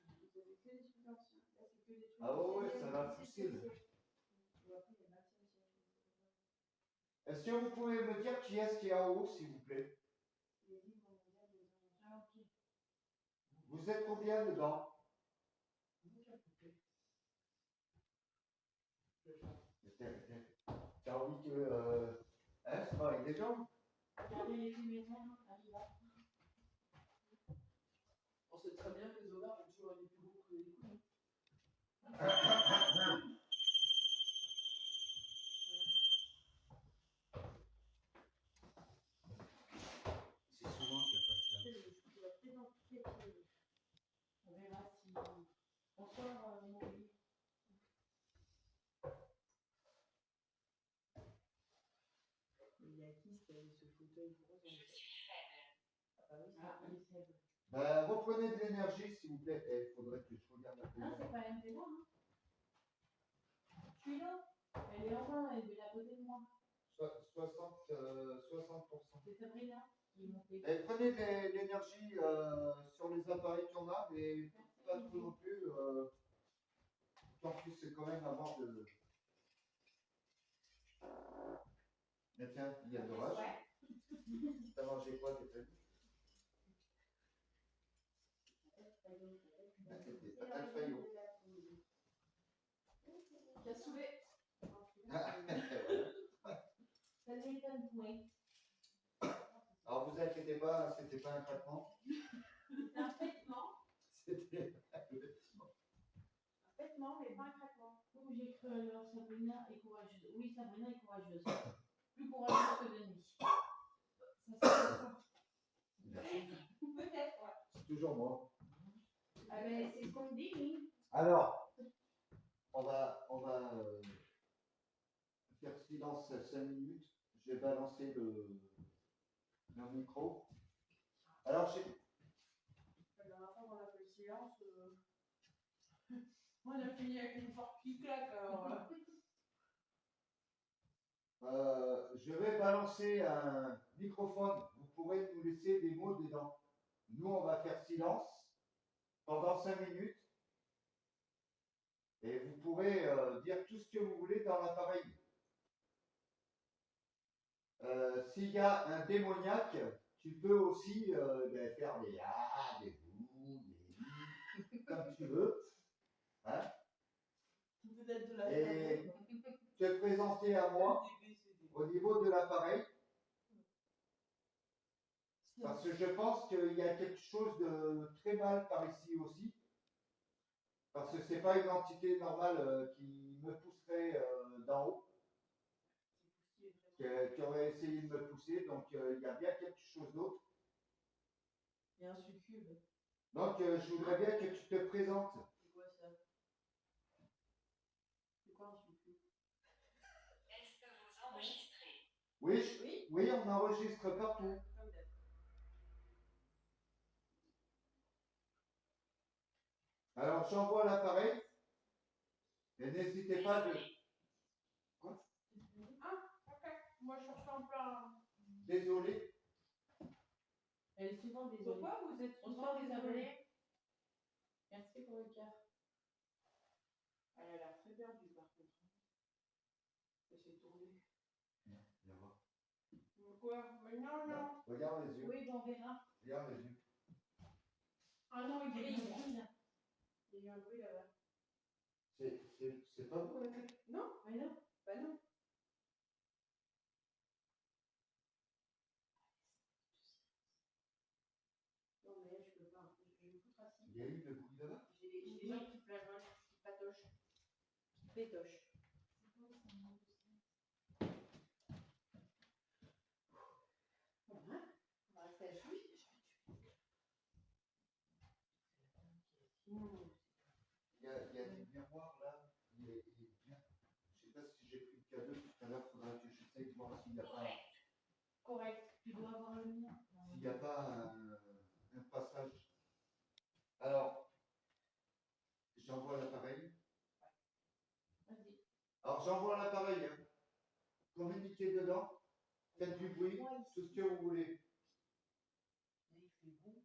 Ils avaient que des trucs anciens. Là, c'est que des trucs. Ah ouais, ça va pousser là. Est-ce que vous pouvez me dire qui est-ce qui est en haut, s'il vous plaît? Ah, ok. Vous êtes combien dedans? T'as envie que. Hein, c'est pas avec des jambes? Regardez les maisons, allez là. On sait très bien que les ovaires ont toujours été plus gros que les couilles. C'est souvent qu'il n'y a pas ça. à qui qui avait ce fauteuil rose? Je suis faible. Ah bah oui, Ah, c'est il est faible. Ben, reprenez de l'énergie, s'il vous plaît. Il faudrait que je regarde la Ah, commande. c'est pas elle qui est là, hein. Je suis là. Elle est en bas, elle est à côté de moi. 60%. C'est Sabrina qui est montée. Et prenez de l'énergie sur les appareils qu'on a, mais pas trop non plus. Tant que c'est quand même avant de. Mais tiens, il y a de l'orage. T'as mangé quoi, tes familles? C'était patate faillot. Cassoulet. Voilà. Ça m'étonne point. Alors vous inquiétez pas, c'était pas un traitement. C'est un traitement. C'était Un traitement, mais pas un traitement. Comme j'ai cru alors, Sabrina est courageuse. Oui, Sabrina est courageuse. Plus courageuse que Denis. Ça se peut-être, ouais. c'est toujours moi. Ah ben, c'est ce qu'on me dit, oui. Alors, on va faire silence 5 minutes. Je vais balancer le micro. Alors, La dernière fois qu'on a fait le silence, on a fini avec une porte qui claque. Alors, je vais balancer un microphone. Vous pourrez nous laisser des mots dedans. Nous, on va faire silence pendant 5 minutes. Et vous pourrez dire tout ce que vous voulez dans l'appareil. S'il y a un démoniaque, tu peux aussi faire des ah, des bouh, des comme tu veux. Hein? peut-être de la Et te présenter à moi au niveau de l'appareil. Parce que je pense qu'il y a quelque chose de très mal par ici aussi. Parce que c'est pas une entité normale qui me pousserait d'en haut. Qui aurait essayé de me pousser. Donc il y a bien quelque chose d'autre. Il y a un succube. Donc je voudrais bien que tu te présentes. C'est quoi ça? C'est quoi un succube? Est-ce que vous enregistrez? Oui, Oui. oui, on enregistre partout. Comme d'hab. Alors j'envoie l'appareil. Et n'hésitez pas de. Quoi? Ah, ok. Moi, je cherche en plein. Désolé. Elle est souvent désolée. Pourquoi vous êtes On souvent sent désolée. désolé? Merci pour le cœur. Elle a l'air très perdue par contre. Elle s'est tournée. Viens voir. Pourquoi? Mais non, non. Regarde les yeux. Oui, bon, on verra. Regarde les yeux. Ah non, il brille. Il brille. Il y a eu un bruit là-bas. C'est pas vous avec les. Non, Mais non. bah non. Non, mais là, je peux pas. Je vais me foutre assis. Il y a eu le bruit là-bas. J'ai des gens qui flageolent, qui patochent. Qui pétochent. Voilà. On va rester assis. Il y a des miroirs là. Il est bien. Je sais pas si j'ai pris le cadeau tout à l'heure. Il faudra que j'essaye de voir s'il n'y a pas. Correct. Tu dois avoir le mien. S'il n'y a pas un passage. Alors, j'envoie l'appareil. Vas-y. Alors, j'envoie l'appareil. Hein. Communiquez dedans. Faites du bruit. Tout ce que vous voulez. Il fait beau.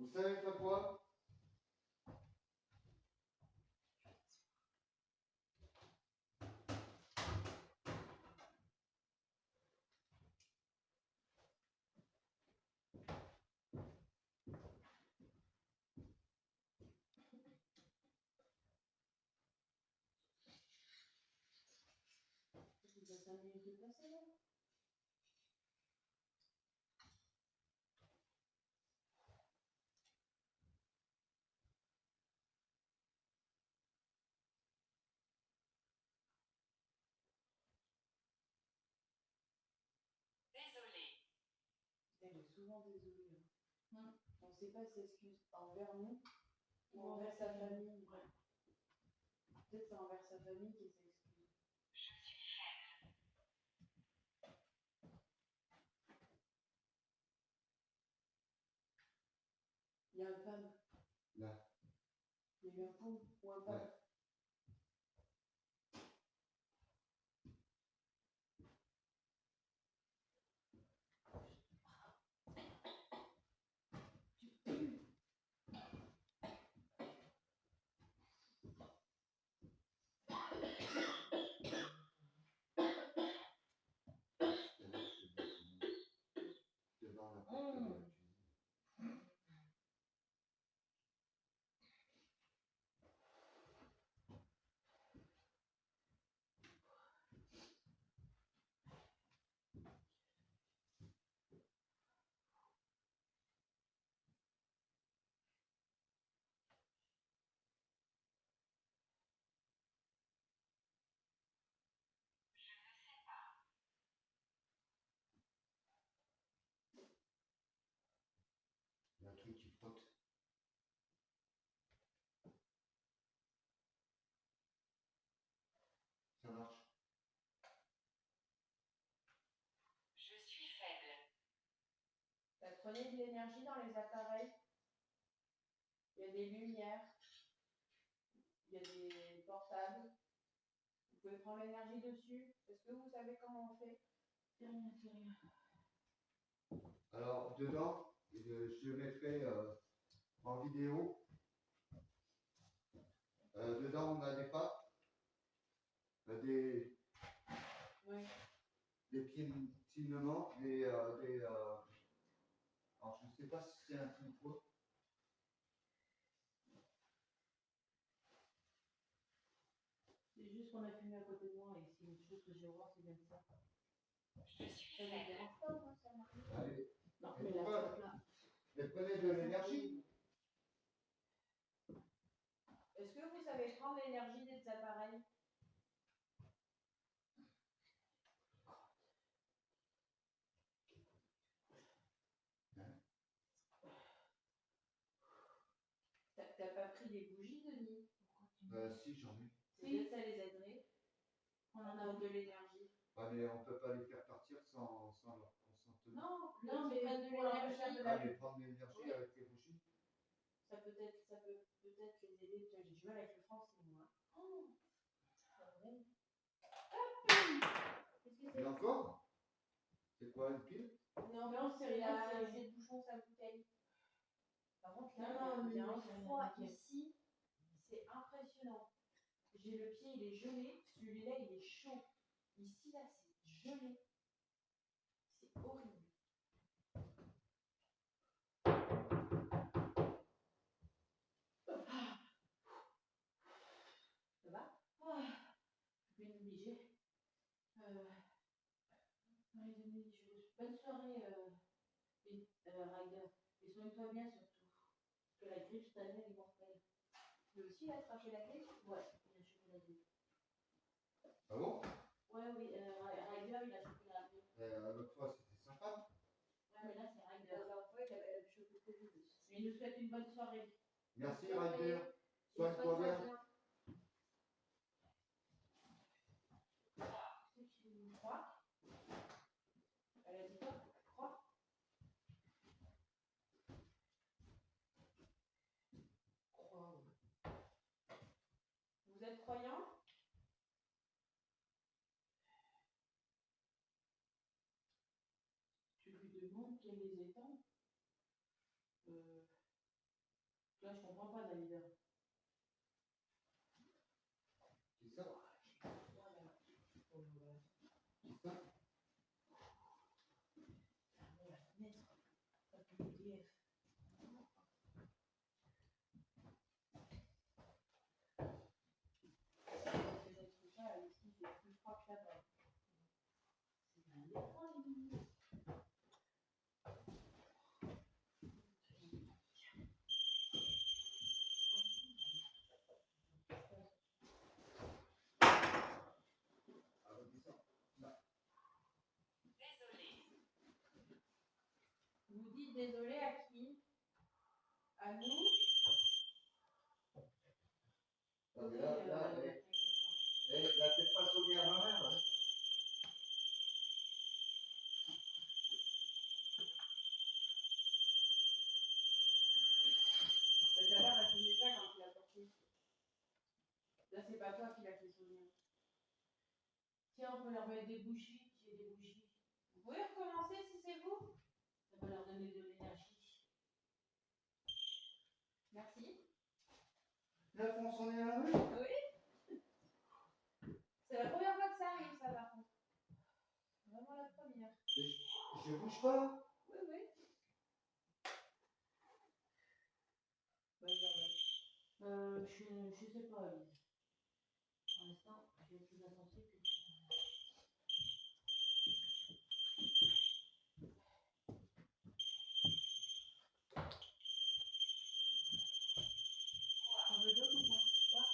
Vous savez faire quoi? Il y a 5 minutes de passer là. Désolé. Elle est souvent désolée. Mm. On ne sait pas si s'excuse envers nous ou Ou envers sa envers famille. Ouais. Peut-être c'est envers sa famille qui s'excuse. Je suis faible. Il y a un pub. Là. Il y a eu un pub ou un pub. Ouais. Devant la porte de la cuisine. Il y a un truc qui frotte. Ça marche. Je suis faible. Ça prenait de l'énergie dans les appareils. Il y a des lumières. Il y a des portables. Vous pouvez prendre l'énergie dessus. Est-ce que vous savez comment on fait? C'est rien, c'est rien. Alors, dedans, je mettrai en vidéo. Dedans, on a des pattes, des Oui. piétinements, alors, je ne sais pas si c'est un truc quoi. C'est juste qu'on a fumé à côté de moi et c'est une chose que je vais voir, c'est bien ça. Je suis Ça vous faible. dérange pas, moi, ça m'arrive. Allez, Non, mais mais la pourquoi clope là. mais prenez de l'énergie. Est-ce que vous savez prendre l'énergie des appareils? T'as pas pris des bougies, Denis? Si, j'en ai. Peut-être ça les aiderait. On À en a prendre de l'énergie. Ah, mais on ne peut pas les faire partir sans leur consentement. Non, Non, mais prennent de pour leur l'énergie. faire de Ah, mais prendre de l'énergie avec les bougies. Ça peut peut-être les aider. Tiens, j'ai du mal avec le français, moi. Oh, c'est vrai. Qu'est-ce que Et c'est? encore? C'est quoi une pile? Non, c'est c'est rien, la, c'est c'est le bouchon, sa bouteille. Par contre, Non, là, non, il y a mais un c'est rien, froid t'inquiète. ici. C'est impressionnant. J'ai le pied, il est gelé. Celui-là, il est chaud. Ici, là, c'est gelé. C'est horrible. Ça va? Je vais m'obliger. Allez, Denis, bonne soirée, Ryder. Et soigne-toi bien surtout. Parce que la grippe cette année, elle est mortelle. Lui aussi, il a attrapé la grippe. Ouais, il a chopé la grippe. Ah bon? Ouais, oui, Ryder, il a chopé la grippe. L'autre fois, c'était sympa. Ouais, mais là, c'est La Ryder. dernière fois, il avait chopé le Covid aussi. Mais il nous souhaite une bonne soirée. Merci, Bonne soirée. Ryder. Soigne-toi bien. C'est qui croit? Elle a dit quoi? Croix? Croix, ouais. Vous êtes croyant? Tu lui demandes quel les étangs? Là, je comprends pas, Dalida. Qui ça? Voilà. Qui ça? Fermez la fenêtre. Pas que PDF. C'est des trucs là, ici, j'ai plus froid que là-bas. C'est un écran, les mini. Ah, redescends. Là. Désolé. Vous dites désolé à qui? À nous? Ah, mais là, T'inquiète pas. la faites pas sonner à ma mère, hein. Tout à l'heure, elle sonnait pas quand tu l'as porté. Là, c'est pas toi qui l'as fait sonner. Tiens, on peut leur mettre des bougies. J'ai des bougies. Vous pouvez recommencer si c'est vous? Ça va leur donner de l'énergie. Merci. Là, font sonner à la rue. Oui. C'est la première fois que ça arrive, ça, par contre. Vraiment la première. Je bouge pas. Oui, oui. Bonne journée. Je sais pas, Elise. Pour l'instant, j'ai plus attention que On veut d'autres ou pas? Quoi?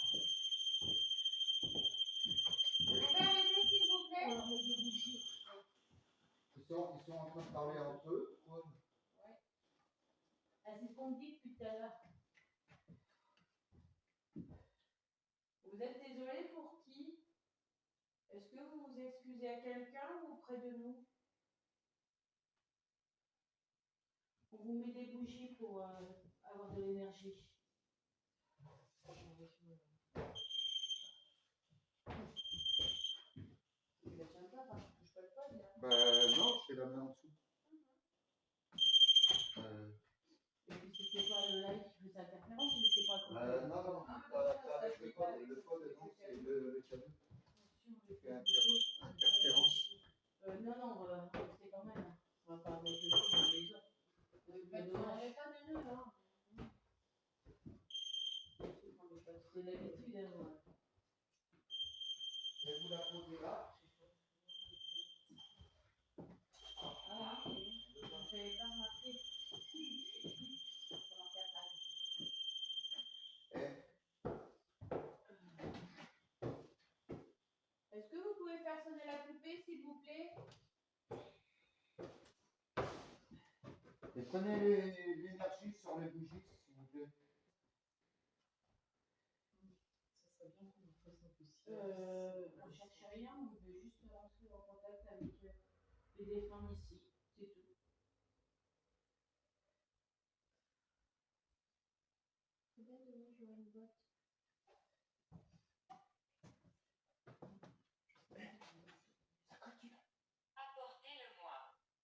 Vous pouvez arrêter, s'il vous plaît? on leur met des bougies. Ils sont en train de parler entre eux. Ouais. Ah, c'est ce qu'on me dit depuis tout à l'heure. Vous êtes désolé pour qui? Est-ce que vous vous excusez à quelqu'un ou près de nous? On vous met des bougies pour avoir de l'énergie. Tu la tiens pas parce que tu touches pas le pod, là. Ben non, je fais la main en dessous. Et puis c'était pas le live qui faisait interférence, il était pas à côté. Non, t'as avec le pod, non, c'est le cadeau qui fait interférence. Non, on va rester quand même. On va pas mettre le feu dans les autres. Bah, tu n'enlèves pas de nœud, là. C'est l'habitude, hein, moi. Et vous la posez là. Ah, ok. Je n'avais pas remarqué. Comment faire ça? Est-ce que vous pouvez faire sonner la poupée, s'il vous plaît? Et prenez l'énergie sur les bougies, s'il vous plaît. Ça serait bien qu'on fasse un peu si. On cherche rien, on veut juste rentrer en contact avec les défunts ici, c'est tout. C'est bien demain, j'aurai une boîte. Apportez-le-moi.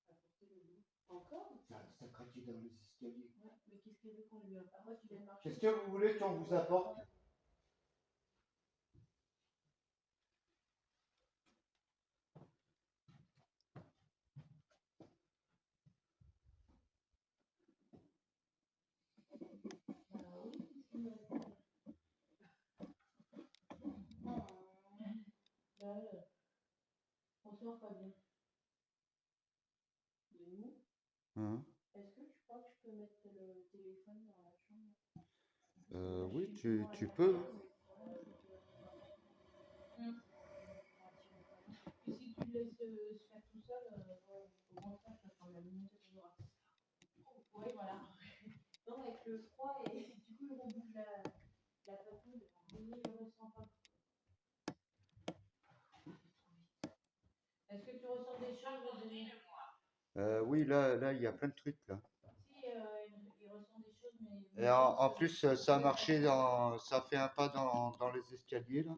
Apportez-le-nous. Encore? Ça craquait dans les escaliers. Ouais, mais qu'est-ce qu'elle veut qu'on lui apporte? Moi, tu viens de marcher. Qu'est-ce que vous voulez qu'on vous apporte? Bonsoir Fabien. De nous? Hein? Est-ce que tu crois que je peux mettre le téléphone dans la chambre? Oui, tu peux. Et si tu le laisses se faire tout seul, au contraire, ça prend la minute et toujours. Oui, voilà. Non, avec le froid et du coup, il rebouge la papouille. Oui, je ne ressens pas. Est-ce que tu ressens des choses de... Apportez-le-moi. Oui, là, il y a plein de trucs là. Si, il ressent des choses, mais... Et en plus, ça a marché ça fait un pas dans les escaliers là.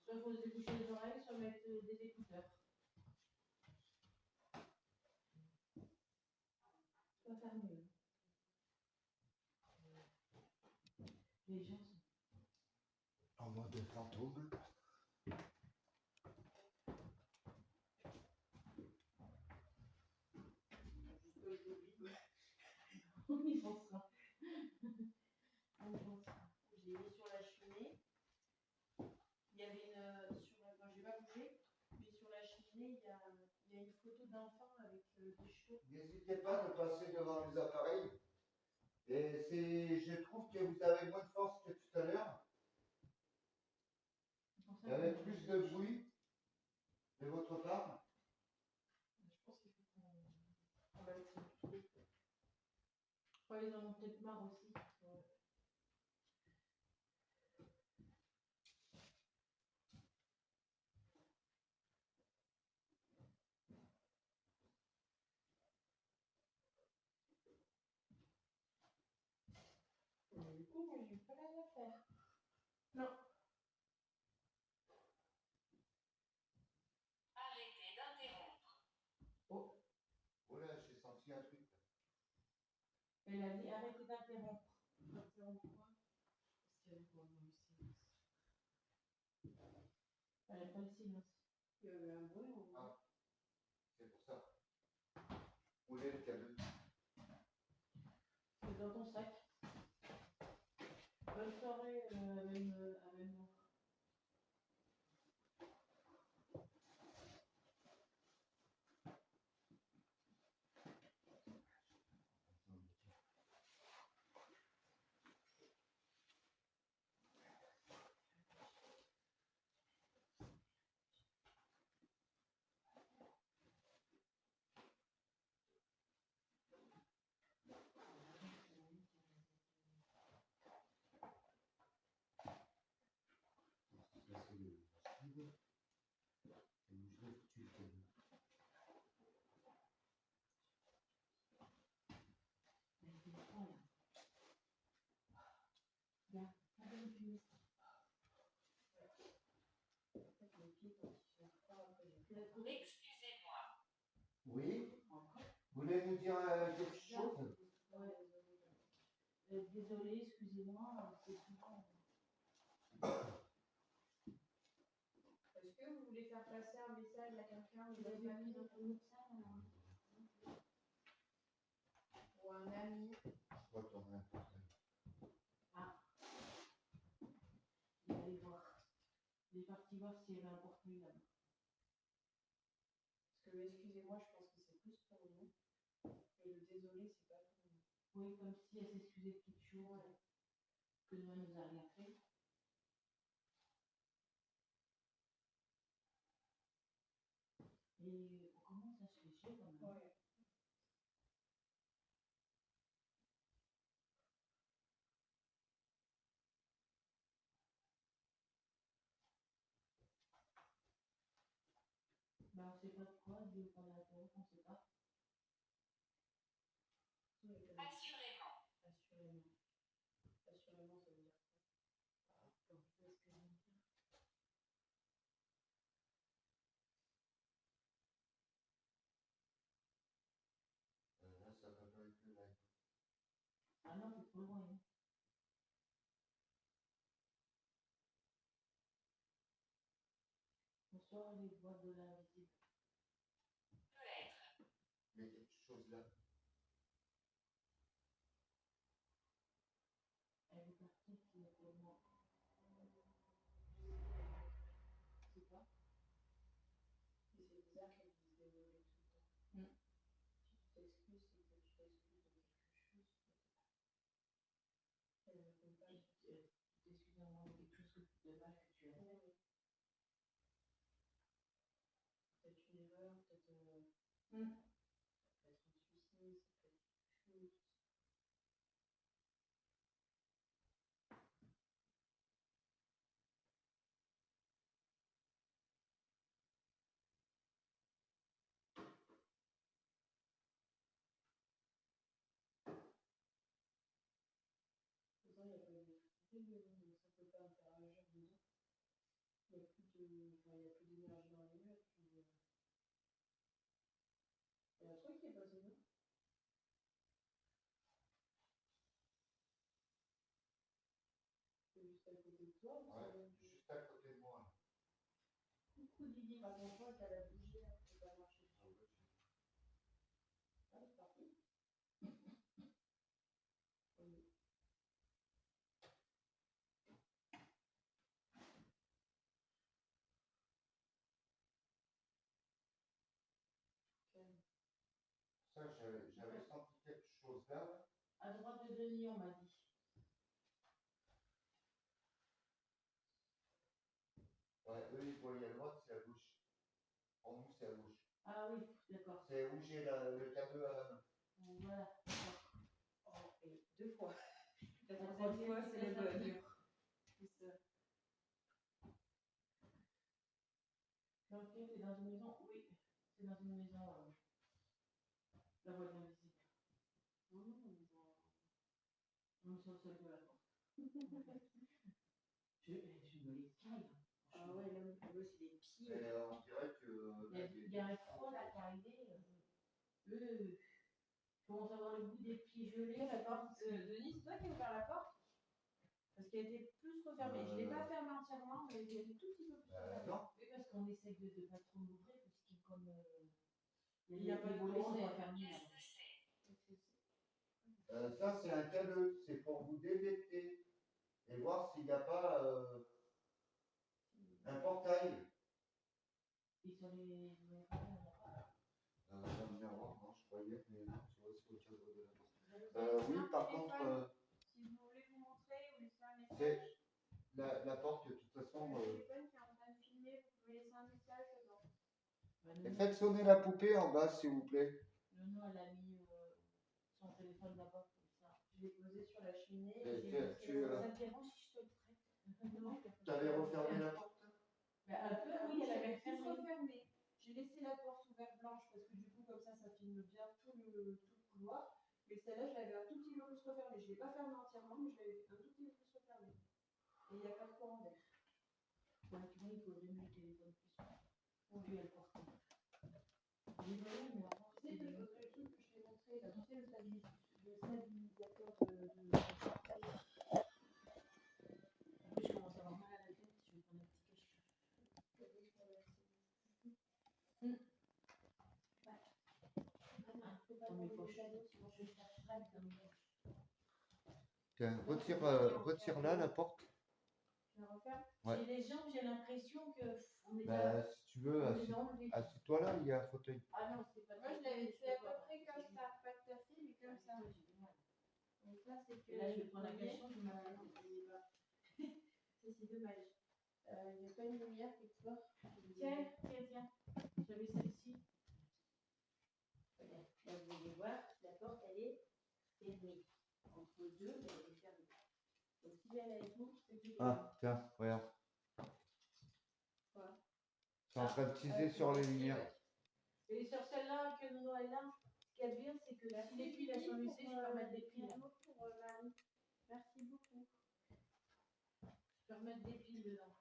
Soit il faut se déboucher les oreilles, soit mettre des écouteurs. Soit faire mieux. Les gens sont... En mode fantôme. On y pensera. On y pensera. Je l'ai mis sur la cheminée. Il y avait une. Moi, je n'ai pas bougé, mais sur la cheminée, il y a une photo d'enfant avec des cheveux. N'hésitez pas à passer devant les appareils. Et je trouve que vous avez moins de force que tout à l'heure. Il y avait plus de bruit de votre part. Je pense qu'il faut qu'on va essayer. Ouais, ils en ont peut-être marre aussi. Ouais. Du coup, moi, j'ai pas rien à faire. Non. Arrêtez d'interrompre. Oh, Oh là, j'ai senti un truc. elle a dit arrêtez d'interrompre. Interrompre quoi? Parce qu'il y avait quoi dans le silence? Elle n'a pas le silence. Il y avait un bruit ou Ah, c'est pour ça. Roulez le cadeau. C'est dans ton sac. Bonne soirée, Amène-moi. Ça, c'est le speed. Et où je l'ai foutu le cadeau. Elle était froid, là. Regarde, ça donne plus. en fait, mes pieds, quand ils sont froids, après, j'ai plus la Excusez-moi. Oui, vous voulez nous dire quelque chose? Ouais. Désolée, excusez-moi, c'est souvent. Est-ce que vous voulez faire passer un message à quelqu'un Vous vous avez avez mis pas dans ton médecin, alors. ou un ami? Je crois qu'on a un portrait. Ah. Il va aller voir. Il est parti voir s'il y avait un portefeuille là-bas. Parce que excusez-moi, je pense que c'est plus pour nous. Et le désolé, c'est pas pour nous. Oui, comme si elle s'excusait de quelque chose que nous, elle nous a rien fait. Et on commence à se faire chier quand même. Ouais. Ben, on sait pas de quoi, Dieu qu'on a interrompu, on sait pas. Assurément. Assurément. Assurément, ça veut dire quoi? Attends, où est-ce que je vais dire? Là, ça va pas être le live. Ah non, c'est trop loin. Hein. Bonsoir, les boîtes de l'invisible. Peut-être. Il y a quelque chose là. Elle est partie qui est pour moi. C'est quoi? Et c'est bizarre qu'elle dise désolé tout le temps. Mm. Si tu t'excuses, c'est que tu t'excuses de quelque chose. Elle ne répond pas. Excusez-moi, de quelque chose de mal que tu as fait. Ouais. Peut-être une erreur, peut-être Mm. ça peut être un suicide, ça peut être quelque chose. Pourtant, il n'y a pas d'électricité dedans, donc ça ne peut pas interagir dedans. Il n'y a plus de. toi ou ça Ouais, vient de- juste à côté de moi. Coucou Didier. Pas ton pote, elle a bougé, elle peut pas marcher Ah dessus. ouais, Ah, c'est parti. Oui. ça, j'avais senti quelque chose là. À droite de Denis, on m'a dit. Ouais, eux, ils voyaient à droite, c'est à gauche. En nous, c'est à gauche. Ah oui, d'accord. C'est où j'ai le cadeau à la main. Voilà. Oh, et 2 fois. La La troisième troisième, fois, c'est c'est le la bug. pire. C'est ça. Donc, t'es dans une maison? Oui, c'est dans une maison. La voiture invisible. Non, non, mais bon. On est sur le seuil de la porte. Je me les caille. Ah ouais, là, eux, c'est des pieds. Et on dirait que. Il y a un frôle à cailler. Je commence à avoir le goût des pieds gelés. La porte, Denis, c'est toi qui as ouvert la porte? Parce qu'elle était plus refermée. Je ne l'ai pas fermée entièrement, mais elle était tout petit peu plus refermée. Non. Oui, parce qu'on essaie de ne pas trop l'ouvrir, parce qu'il y a comme. Il y a pas de volets courant sont d'air. pas fermés. Qu'est-ce là-bas. que c'est? Ça, c'est un cadeau. C'est pour vous dévêter et voir s'il n'y a pas un portail. Et sur les. Il n'y a pas. Dans le miroir, non, je croyais, mais non, tu vois, c'est au cadre de la porte. Vous avez Oui, un par téléphone, contre, si vous voulez vous montrer ou laisser un message. c'est la porte, de toute façon. Le téléphone qui est en train de filmer, vous pouvez laisser un message dedans. Et faites sonner la poupée en bas, s'il vous plaît. Non, elle a mis son téléphone là-bas, comme ça. Je l'ai posé sur la cheminée. Et Et j'ai tu- laissé Ça te dérange si je te le prête? Non. Tu avais refermé la porte? Un peu, oui, elle avait plus fermé. refermée. J'ai laissé la porte ouverte blanche parce que du coup, comme ça filme bien tout le couloir. Mais celle-là, je l'avais un tout petit peu plus refermée. Je ne l'ai pas fermée entièrement, mais je l'avais un tout petit peu plus refermée. Et il n'y a pas de courant d'air. Ouais, tu vois, il faudrait mieux le téléphone plus. Puis elle porte. J'ai volé, mais avant, Tu sais, c'était le des- truc que je t'ai montré, là, tu sais, le stabilisateur de portail. En plus, je commence à avoir mal à la tête, je vais prendre un petit cachet. Dans mes poches. Sinon, je vais faire frais dans mes poches. Tiens, retire là la porte. Tu la refermes? Ouais. J'ai les jambes, j'ai l'impression que on est Bah, si tu veux, on les a enlevées. assis-toi là, il y a un fauteuil. Ah non, c'est pas Moi, je l'avais fait à peu près comme ça, pas tout à fait, mais comme ça. Donc là, c'est que. Et là, je vais prendre la lumière. cachette, je me la Ça, c'est dommage. Il n'y a pas une lumière quelque part. Tiens. J'avais celle-ci. Regarde, là, vous allez voir, la porte, elle est fermée. Entre deux, elle est fermée. Donc, si elle est s'ouvre, c'est que. Ah, tiens, regarde. Quoi? C'est en train de teaser sur les lumières. Et sur celle-là que nous elle là, ce qu'il y a de bien, c'est que si les piles elles sont usées, je peux remettre des piles. Pour Marie. Merci beaucoup. Je peux remettre des piles dedans.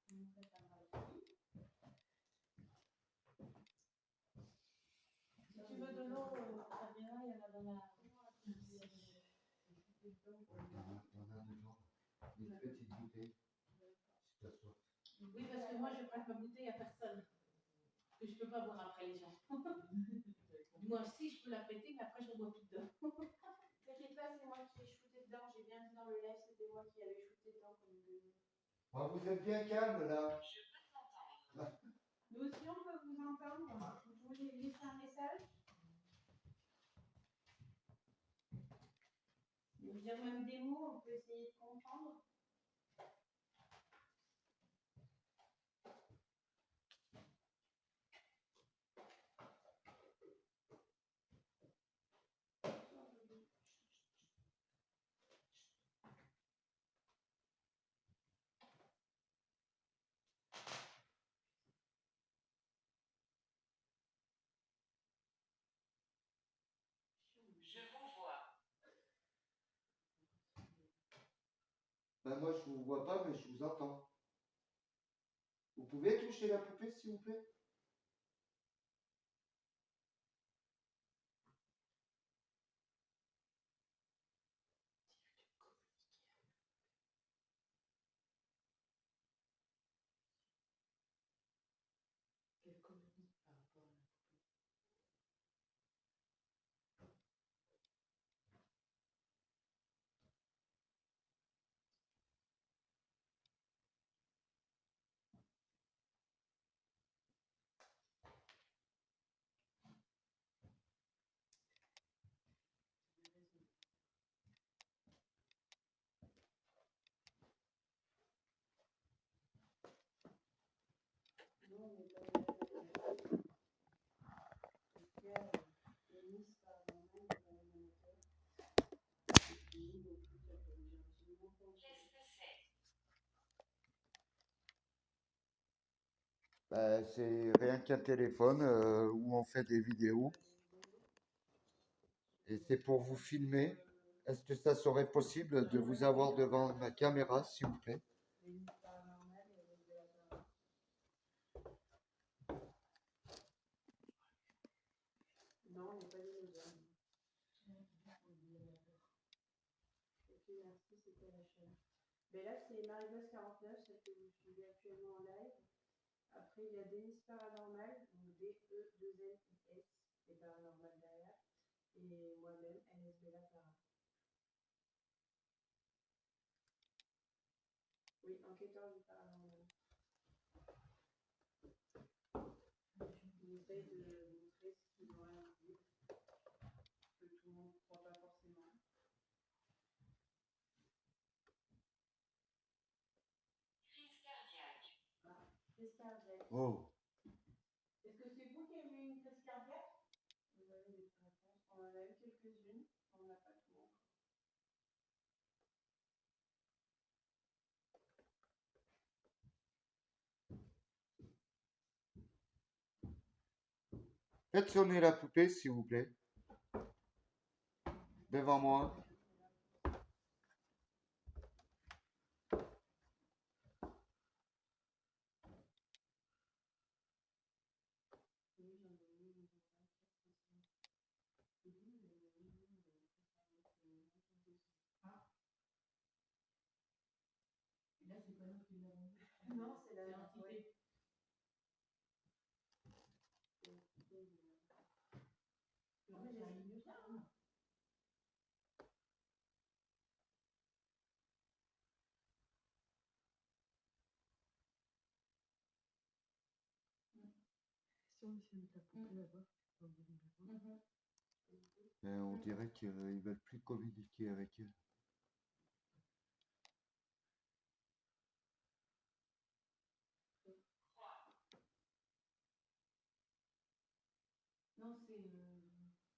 Donc, ça, ça va aussi. Si tu veux de l'eau, ça vient là, il y en a dans la. Il y en a dedans. Des petites bouteilles. Si t'as soif. Oui, parce que moi je prends ma bouteille à personne. Parce que je peux pas boire après les gens. Moi aussi, je peux la prêter, mais après je ne bois plus dedans. T'inquiète pas, c'est moi qui ai shooté dedans. J'ai bien dit dans le live, c'était moi qui avais shooté dedans comme une. Ah, vous êtes bien calme là. Je peux t'entendre. Nous aussi, on peut vous entendre. Vous voulez laisser un message? Vous dire même des mots, on peut essayer de comprendre. Je vous vois. Ben moi je vous vois pas, mais je vous entends. Vous pouvez toucher la poupée s'il vous plaît? C'est rien qu'un téléphone où on fait des vidéos. Et c'est pour vous filmer. Est-ce que ça serait possible de vous avoir devant ma caméra, s'il vous plaît? Les nuits paranormales et les révélateurs. Non, on n'est pas des médiums. Ok, merci, c'était la chaîne. Mais là, c'est Marie-Bose 49, celle que vous suivez actuellement en live. Après, il y a Denis Paranormal, donc D-E-2-N-I-S, et Paranormal derrière. Et moi-même, NSB La Para. Oui, enquêteur du paranormal. On essaye de montrer ce qui est invisible, que tout le monde ne croit pas forcément. Crise cardiaque. Ah, crise cardiaque. Oh, Est-ce que c'est vous qui avez eu une crise cardiaque? Vous avez des réponses. On en a eu quelques-unes, on n'a pas tout encore. faites sonner la poupée, s'il vous plaît. Devant moi. Oui, j'en ai eu une. Là, c'est pas nous qui l'avons vu. Non, c'est la C'est l'entité. l'entité. Non, mais j'arrive mieux ça. Si on essaie de mettre la poupée là-bas, on va venir là-bas. On dirait qu'ils veulent plus communiquer avec elle. Non, c'est.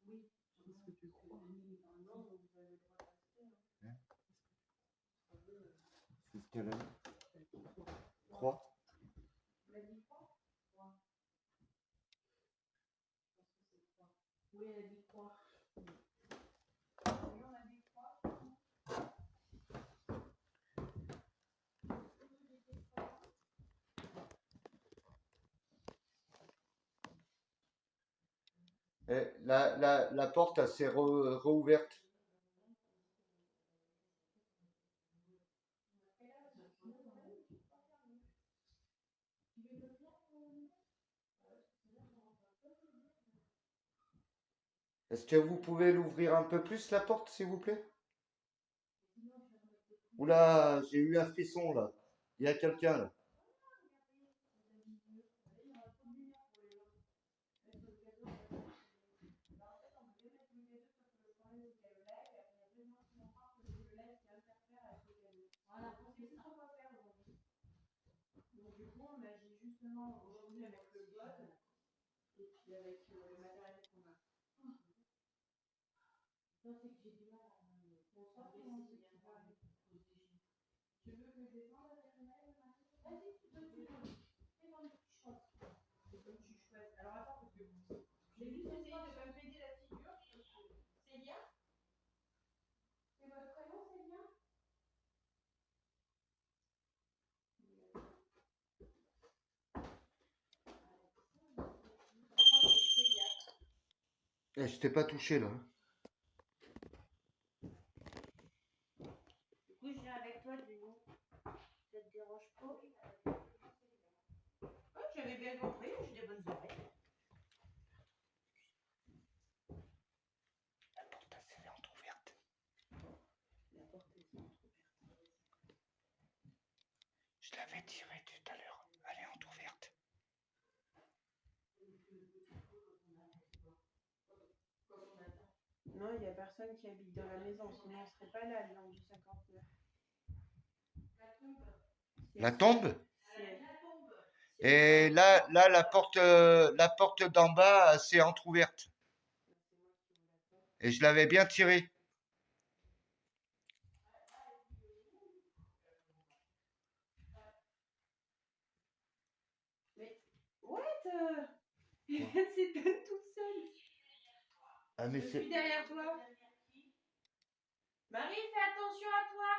Oui. Qu'est-ce que tu crois? Non, vous avez le droit de rester. Hein? Hein. C'est ce qu'elle a dit. Elle dit quoi? 3. On a dit quoi? 3. Je pense que c'est 3. Oui, elle a dit quoi? Oui, on a dit 3. La porte, elle s'est rouverte. Est-ce que vous pouvez l'ouvrir un peu plus, la porte, s'il vous plaît? Oula, j'ai eu un frisson, là. Il y a quelqu'un, là. Voilà, on sait plus trop quoi faire aujourd'hui. Donc du coup, j'ai justement aujourd'hui avec le bod et puis avec le matériel qu'on a. Non, c'est que j'ai du mal à. Bonsoir, comment tu vas? Tu veux que je descende avec le mail? Vas-y, tu peux. C'est comme tu choisis. C'est comme tu choisis. Alors attends, parce que j'ai juste essayé de ne pas me péter la figure. Célia? C'est votre prénom, Célia? Eh, je t'ai pas touché, là. Du coup, je viens avec toi, Denis. Ça te dérange pas? Oh, j'avais bien compris, j'ai des bonnes oreilles. La porte, elle est entrouverte. La porte est entrouverte. Je l'avais tirée tout à l'heure. Elle est entrouverte. Non, il n'y a personne qui habite dans la maison, sinon on ne serait pas là, le long du 59. La tombe? C'est- Et là, la porte d'en bas, c'est entrouverte. Et je l'avais bien tirée. Mais Yvette s'éteint toute seule. Ah, mais Je suis derrière toi. Marie, fais attention à toi.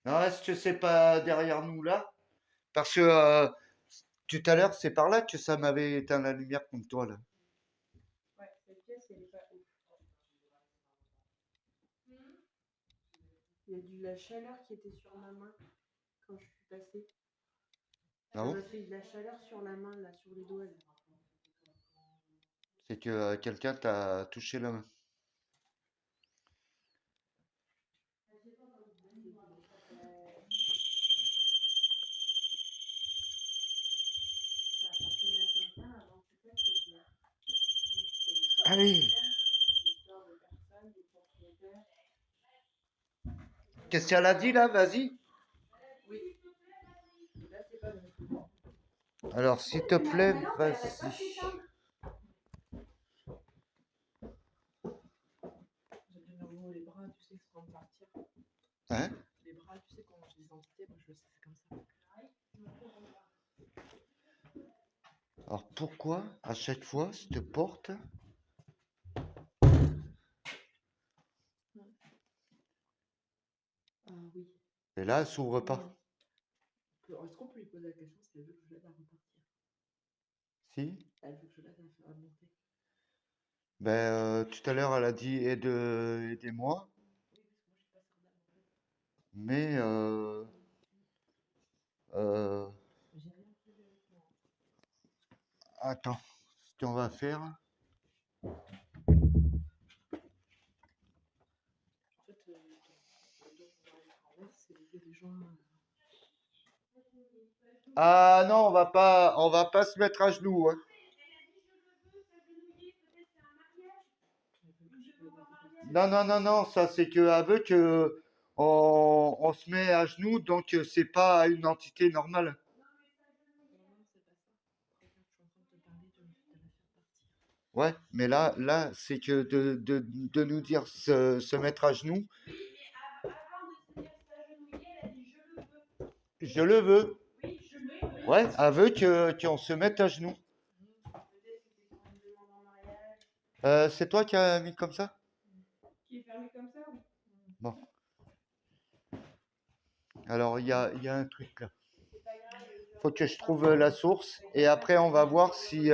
Non, est-ce que c'est pas derrière nous là? Parce que tout à l'heure, c'est par là que ça m'avait éteint la lumière contre toi là. Ouais, cette pièce, elle est pas ouf. Il y a de la chaleur qui était sur ma main quand je suis passée. Ah Ça bon? m'a fait de la chaleur sur la main, là, sur les doigts. Là. C'est que quelqu'un t'a touché la main. Ça appartenait à quelqu'un avant peut-être que je Allez, l'histoire de personne, des propriétaires. qu'est-ce qu'elle a dit là? Vas-y. Oui. Là, c'est pas bon. Alors, s'il te plaît, vas-y. J'aime bien vraiment les bras, tu sais, c'est quand partir. Hein? Les bras, tu sais, quand j'ai des entités, moi je le sais, c'est comme ça. Alors, pourquoi à chaque fois cette porte? Ah oui. Et là, elle s'ouvre pas. Est-ce qu'on peut lui poser la question si elle veut que je l'aide à repartir? Si? Elle veut que je l'aide à monter. Ben, tout à l'heure, elle a dit aidez-moi. Oui, parce que moi je suis pas sardane en fait. Mais euh, J'ai rien prévu avec moi. attends, ce qu'on va faire. En fait, le don qu'on va mettre, c'est l'aider les gens. Ah non, on va pas se mettre à genoux, hein. Non, ça c'est que elle veut que on se met à genoux, donc c'est pas une entité normale. Non, c'est pas ça. Regarde, je suis en train de te parler de la faire partir. Ouais, mais là c'est que de nous dire se mettre à genoux. Oui, mais avant de se dire s'agenouiller, elle a dit je le veux. Je le veux. Oui, je le veux. Ouais, elle veut qu'on se mette à genoux. Peut-être que c'est pour une demande en mariage. C'est toi qui as mis comme ça? Qui est fermé comme ça, oui. Bon. Alors il y a un truc là. C'est pas grave. Faut que je trouve la source et après on va voir si.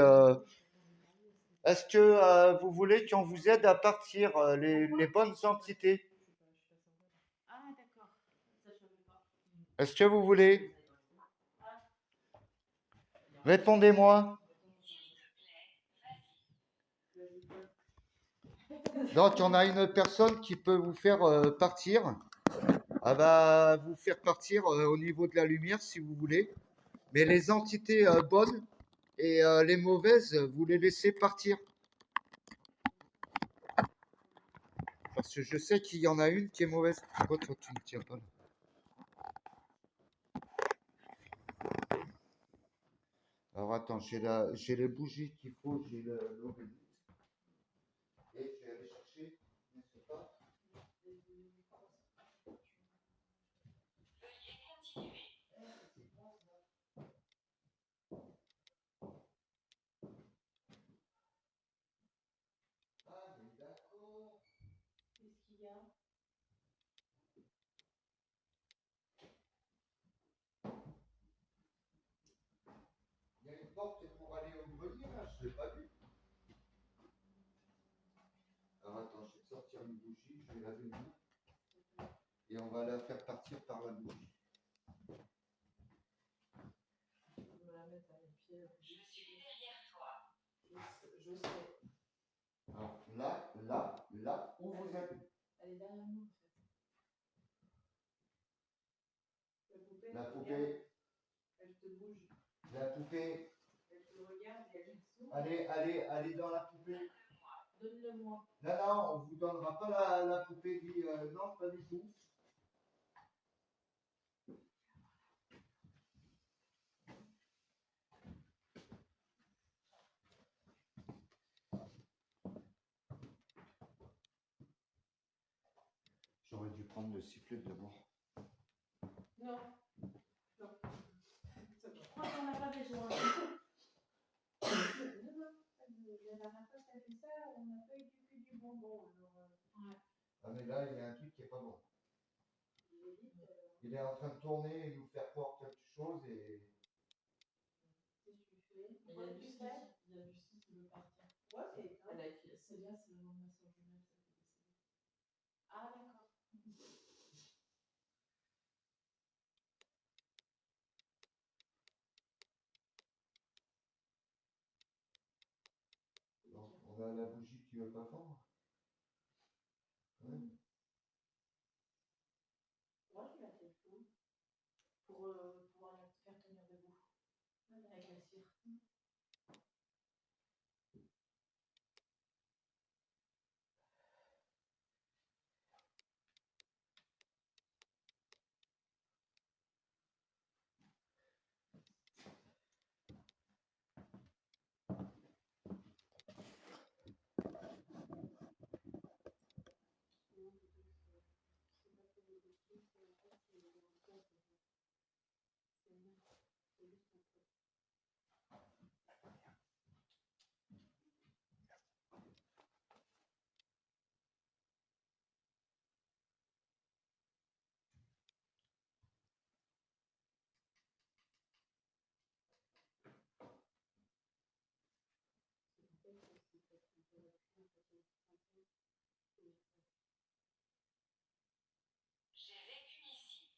Est-ce que vous voulez qu'on vous aide à partir les bonnes entités? Ah, d'accord. Ça, je savais pas. Est-ce que vous voulez? Répondez-moi. Donc on a une personne qui peut vous faire partir. Elle va vous faire partir au niveau de la lumière si vous voulez. Mais les entités bonnes et les mauvaises, vous les laissez partir. Parce que je sais qu'il y en a une qui est mauvaise. Pourquoi toi tu ne tiens pas là? Alors attends, j'ai les bougies qu'il faut, j'ai l'oreiller. Et je vais aller chercher, n'est-ce pas? Veuillez continuer. Ah, mais d'accord. Qu'est-ce qu'il y a? Il y a une porte pour aller au grenier là, je ne l'ai pas vue. Alors attends, je vais sortir une bougie, je vais l'allumer. Et on va la faire partir par la bougie. Je me la mettre à mes pieds. Je suis derrière toi. Je sais. Alors là, où vous êtes? Elle est derrière nous en fait. La poupée, Elle te bouge. la poupée. Elle te regarde et elle sourit. Allez dans la poupée. Donne-le-moi. Non, on vous donnera pas la poupée. Dit, non, pas du tout. J'aurais dû prendre le sifflet d'abord. Non. Tu crois qu'on n'a pas besoin. Non, non, la dernière fois que t'as fait ça, on n'a pas eu que du bonbon. Alors, Ah, mais là, il y a un truc qui est pas bon. j'hésite. Il est en train de tourner et nous faire croire quelque chose et. Qu'est-ce que tu fais? Il y a Lucie qui veut partir. Ouais, c'est étonnant. Elle a écrit Célia, c'est le nom de ma soeur jumelle, celle qui est décédée. Ah, d'accord. Donc, on a la bougie que tu veux pas fondre. Ouais. Moi, je l'ai fait fou. Pour pouvoir la faire tenir debout. Avec la cire. Non, c'est pas fait des bêtises, c'est en fait, c'est des rencontres. C'est bien. C'est juste un peu. C'est peut-être aussi peut-être un peu là-dessus, en fait, un peu. J'ai vécu ici.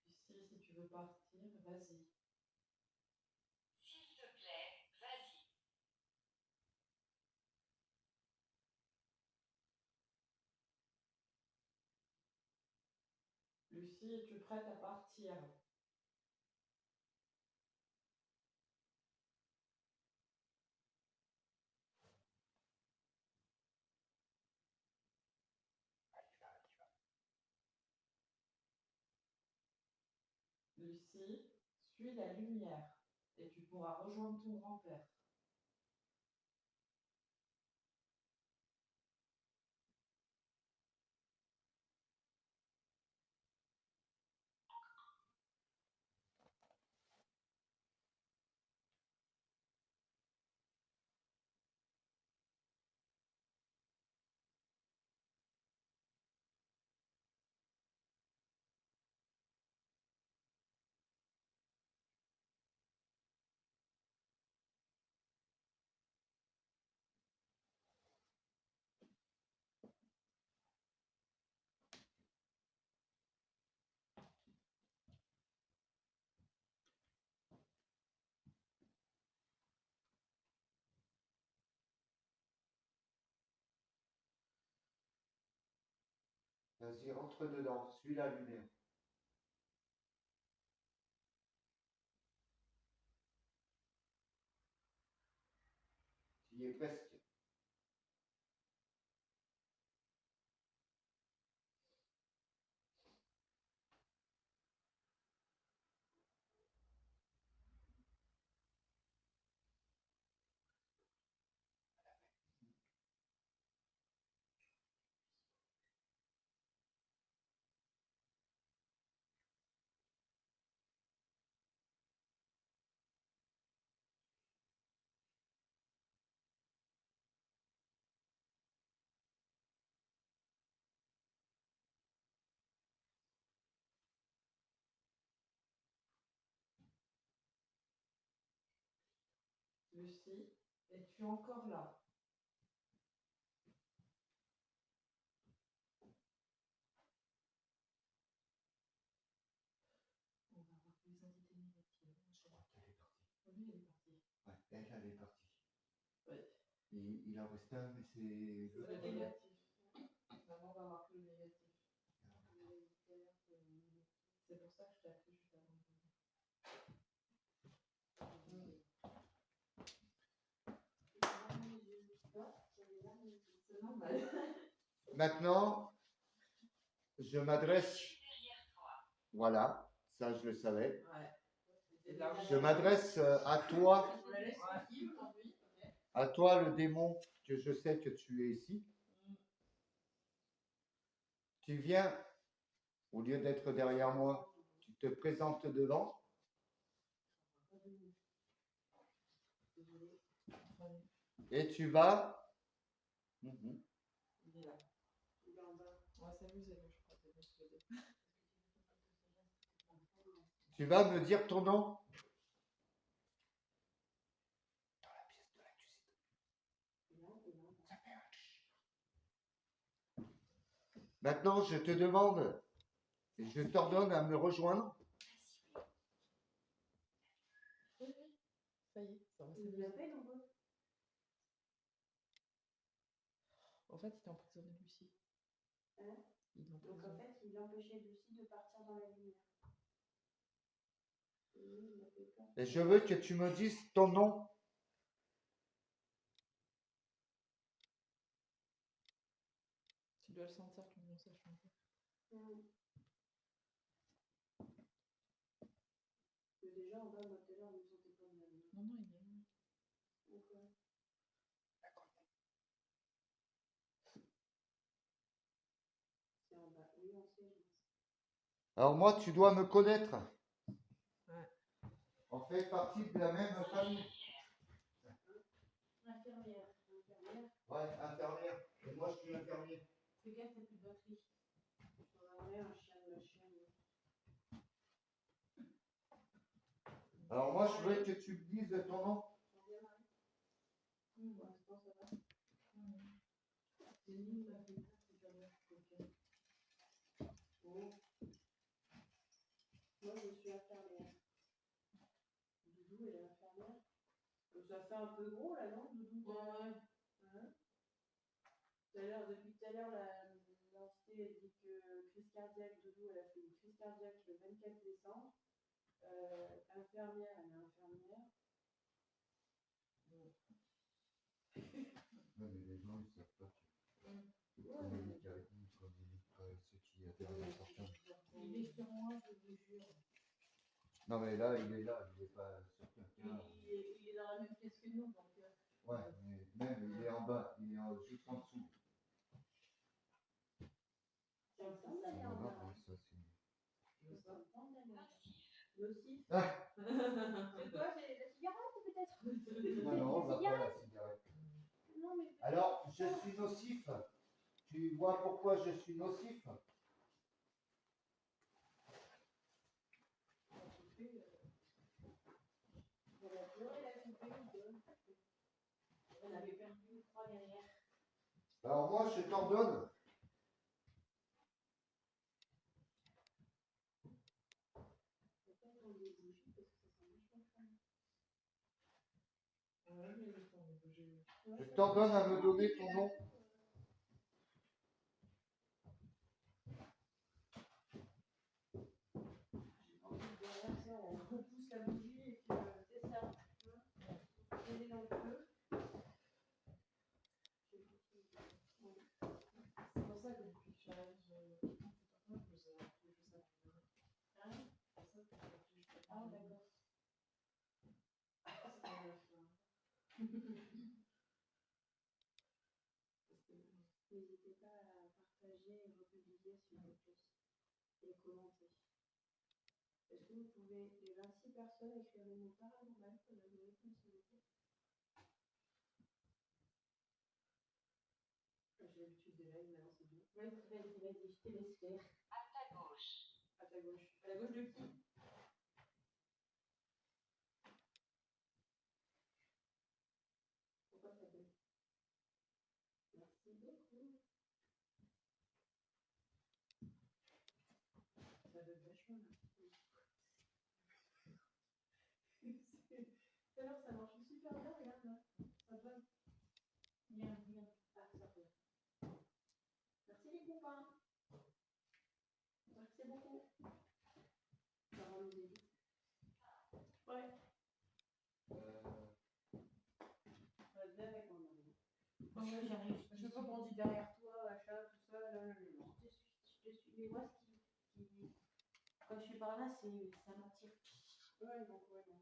Lucie, si tu veux partir, vas-y. S'il te plaît, vas-y. Lucie, es-tu prête à partir? Lucie, suis la lumière et tu pourras rejoindre ton grand-père. Vas-y, rentre dedans, suis la lumière. Tu y es presque. Lucie, es-tu encore là? On va voir les entités négatives. Elle est partie. Oui, elle est partie. Ouais, elle est partie. Oui. Il en reste un, mais c'est C'est le négatif. Maintenant, on va voir que le négatif. C'est pour ça que je t'ai appelé juste avant. C'est normal. Maintenant, je m'adresse. Derrière toi. Voilà, ça je le savais. Ouais. Et là, Je m'adresse à toi, on la laisse tranquille aujourd'hui. Ok. à toi le démon, que je sais que tu es ici. Tu viens, au lieu d'être derrière moi, tu te présentes devant. Et tu vas. Mhm. Il est là. Il est en bas. On va s'amuser, là, je crois. C'est bon, c'est bon. Tu vas me dire ton nom. Maintenant, je te demande, et je t'ordonne à me rejoindre. Oui, oui. Ça y est, ça va Il nous s'amuser. appelle ou pas? En fait, il t'a emprisonné Lucie. Hein? Il Donc en l'emprisonne. fait, il empêchait Lucie de partir dans la lumière. Et lui, il m'a fait peur. Et je veux que tu me dises ton nom. Tu dois le sentir, ton nom, ça change. Mais déjà, en bas, moi, tout à l'heure, je me sentais pas bien. Non, non, il est là. Donc, c'est en bas. Oui, on sait. Alors moi, tu dois me connaître. Ouais. On fait partie de la même famille. Infirmière. Ouais, infirmière. Et moi, je suis infirmier. Fais gaffe, t'as plus de batterie. On a un chien de la chienne. Alors moi, je veux que tu me dises ton nom. Pour l'instant, ça va. C'est nous, ça fait pas, c'est jamais quelqu'un. Bon. Moi, je suis infirmière. Doudou, elle est infirmière. Ça fait un peu gros, là, non, Doudou? Ouais. Hein? Depuis tout à l'heure, l'entité elle dit que crise cardiaque, Doudou, elle a fait une crise cardiaque le 24 décembre. Infirmière, elle est infirmière. Ouais, mais les gens, ils savent pas que Ouais, communique avec nous, communique pas avec ceux qui interviennent à sortir. Il est sur moi, je vous jure. Non, mais là, il est pas sur quelqu'un. Il est dans la même pièce que nous, donc. Ouais, mais même, il est en bas, il est juste en dessous. C'est ensemble d'aller en Voilà, bas. ouais, ça, c'est... C'est ensemble d'aller en bas. Nocif. Nocif. Ah, C'est quoi? C'est la cigarette peut-être? non, non, on va pas la cigarette. Non, mais. Alors, je suis nocif. Tu vois pourquoi je suis nocif? Elle a pleuré, elle a coupé ou quoi? On avait perdu 3 derrière. Alors moi, je t'ordonne. Peut-être on les bougies parce que ça sent vachement fun. Ouais, mais le temps de bouger. Je t'ordonne à me donner ton nom. Derrière ça, on repousse la bougie et puis c'est ça. On est dans le feu. C'est pour ça que depuis que j'arrive, je fais ça. Hein? C'est ça que je fais. Ah, d'accord. N'hésitez pas à partager et republier s'il vous plaît. Et commenter. Est-ce que vous pouvez, les 26 personnes, écrire les mots paranormal pour l'algorithme, s'il vous plaît? J'ai l'habitude des lives, maintenant c'est bien. Vas-y, je te laisse faire. À ta gauche. À ta gauche. À la gauche de qui? Pourquoi ça baisse? Merci beaucoup. Ça donne vachement merci. Tout à l'heure, ça marchait super bien, regarde là. Ça donne. Viens, viens. Ah, ça fait. Merci les copains. Merci beaucoup. Ouais. Euh, Viens avec mon mari. Ouais, j'arrive. À chaque fois qu'on dit derrière toi, achat, tout ça, là, Je te suis. Mais moi, quand je suis par là, ça m'attire. ouais, donc, ouais, non.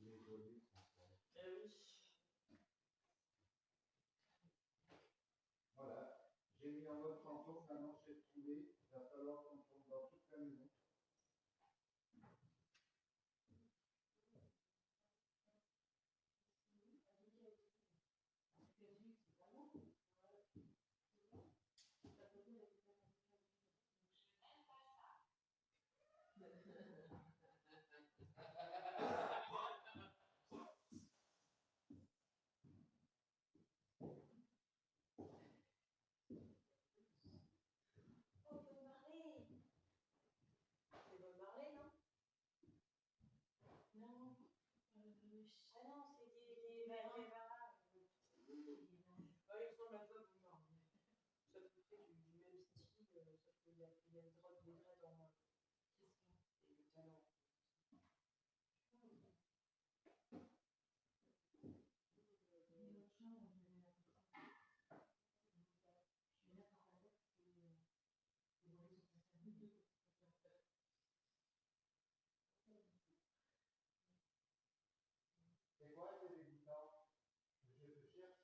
les volets sont faits. Voilà, j'ai mis en mode fantôme, maintenant j'ai trouvé, il va falloir qu'on tourne dans toute la maison. C'est Bob Marley, non? Non. Ah non, c'est des Barbara. Ouais, il ressemble un peu à Bob Marley. C'est à peu près du même style, sauf qu'il y a des dreads en moins. Et le talent. C'est quoi les débutants? Je te cherche.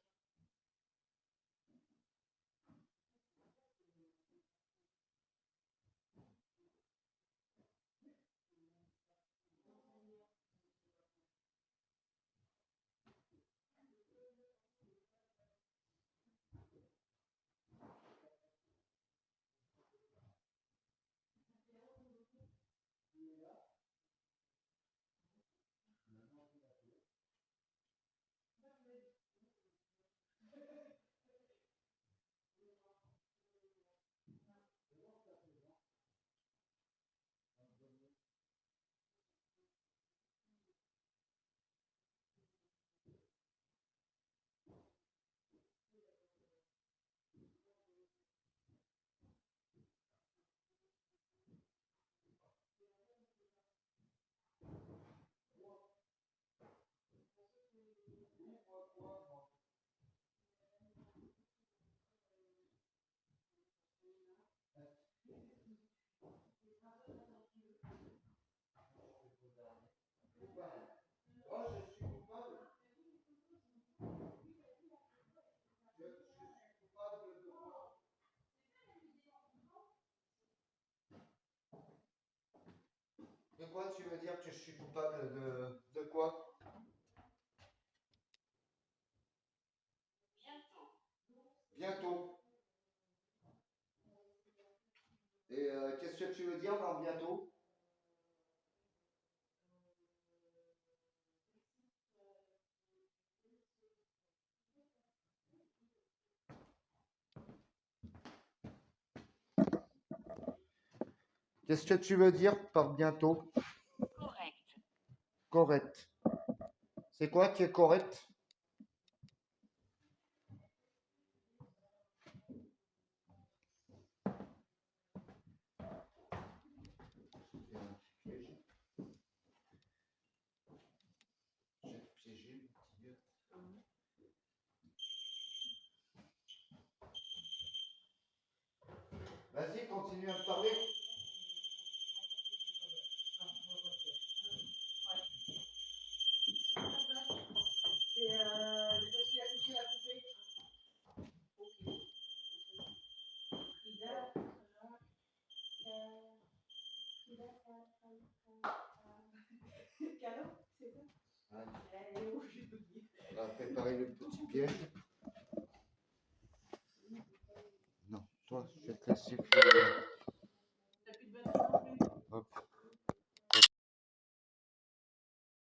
Oh, je suis coupable. Je suis coupable de quoi? De quoi tu veux dire que je suis coupable de quoi? Bientôt. Bientôt. Et qu'est-ce que tu veux dire dans bientôt? Qu'est-ce que tu veux dire par bientôt? Correct. Correct. C'est quoi qui est correct? J'ai piégé le petit gars. Vas-y, continue à me parler. C'est parce qu'il a touché la poupée. Ok. Frida, Calo, c'est ça? Ah, Elle est rouge, j'ai oublié. on va préparer le petit piège. Non. massif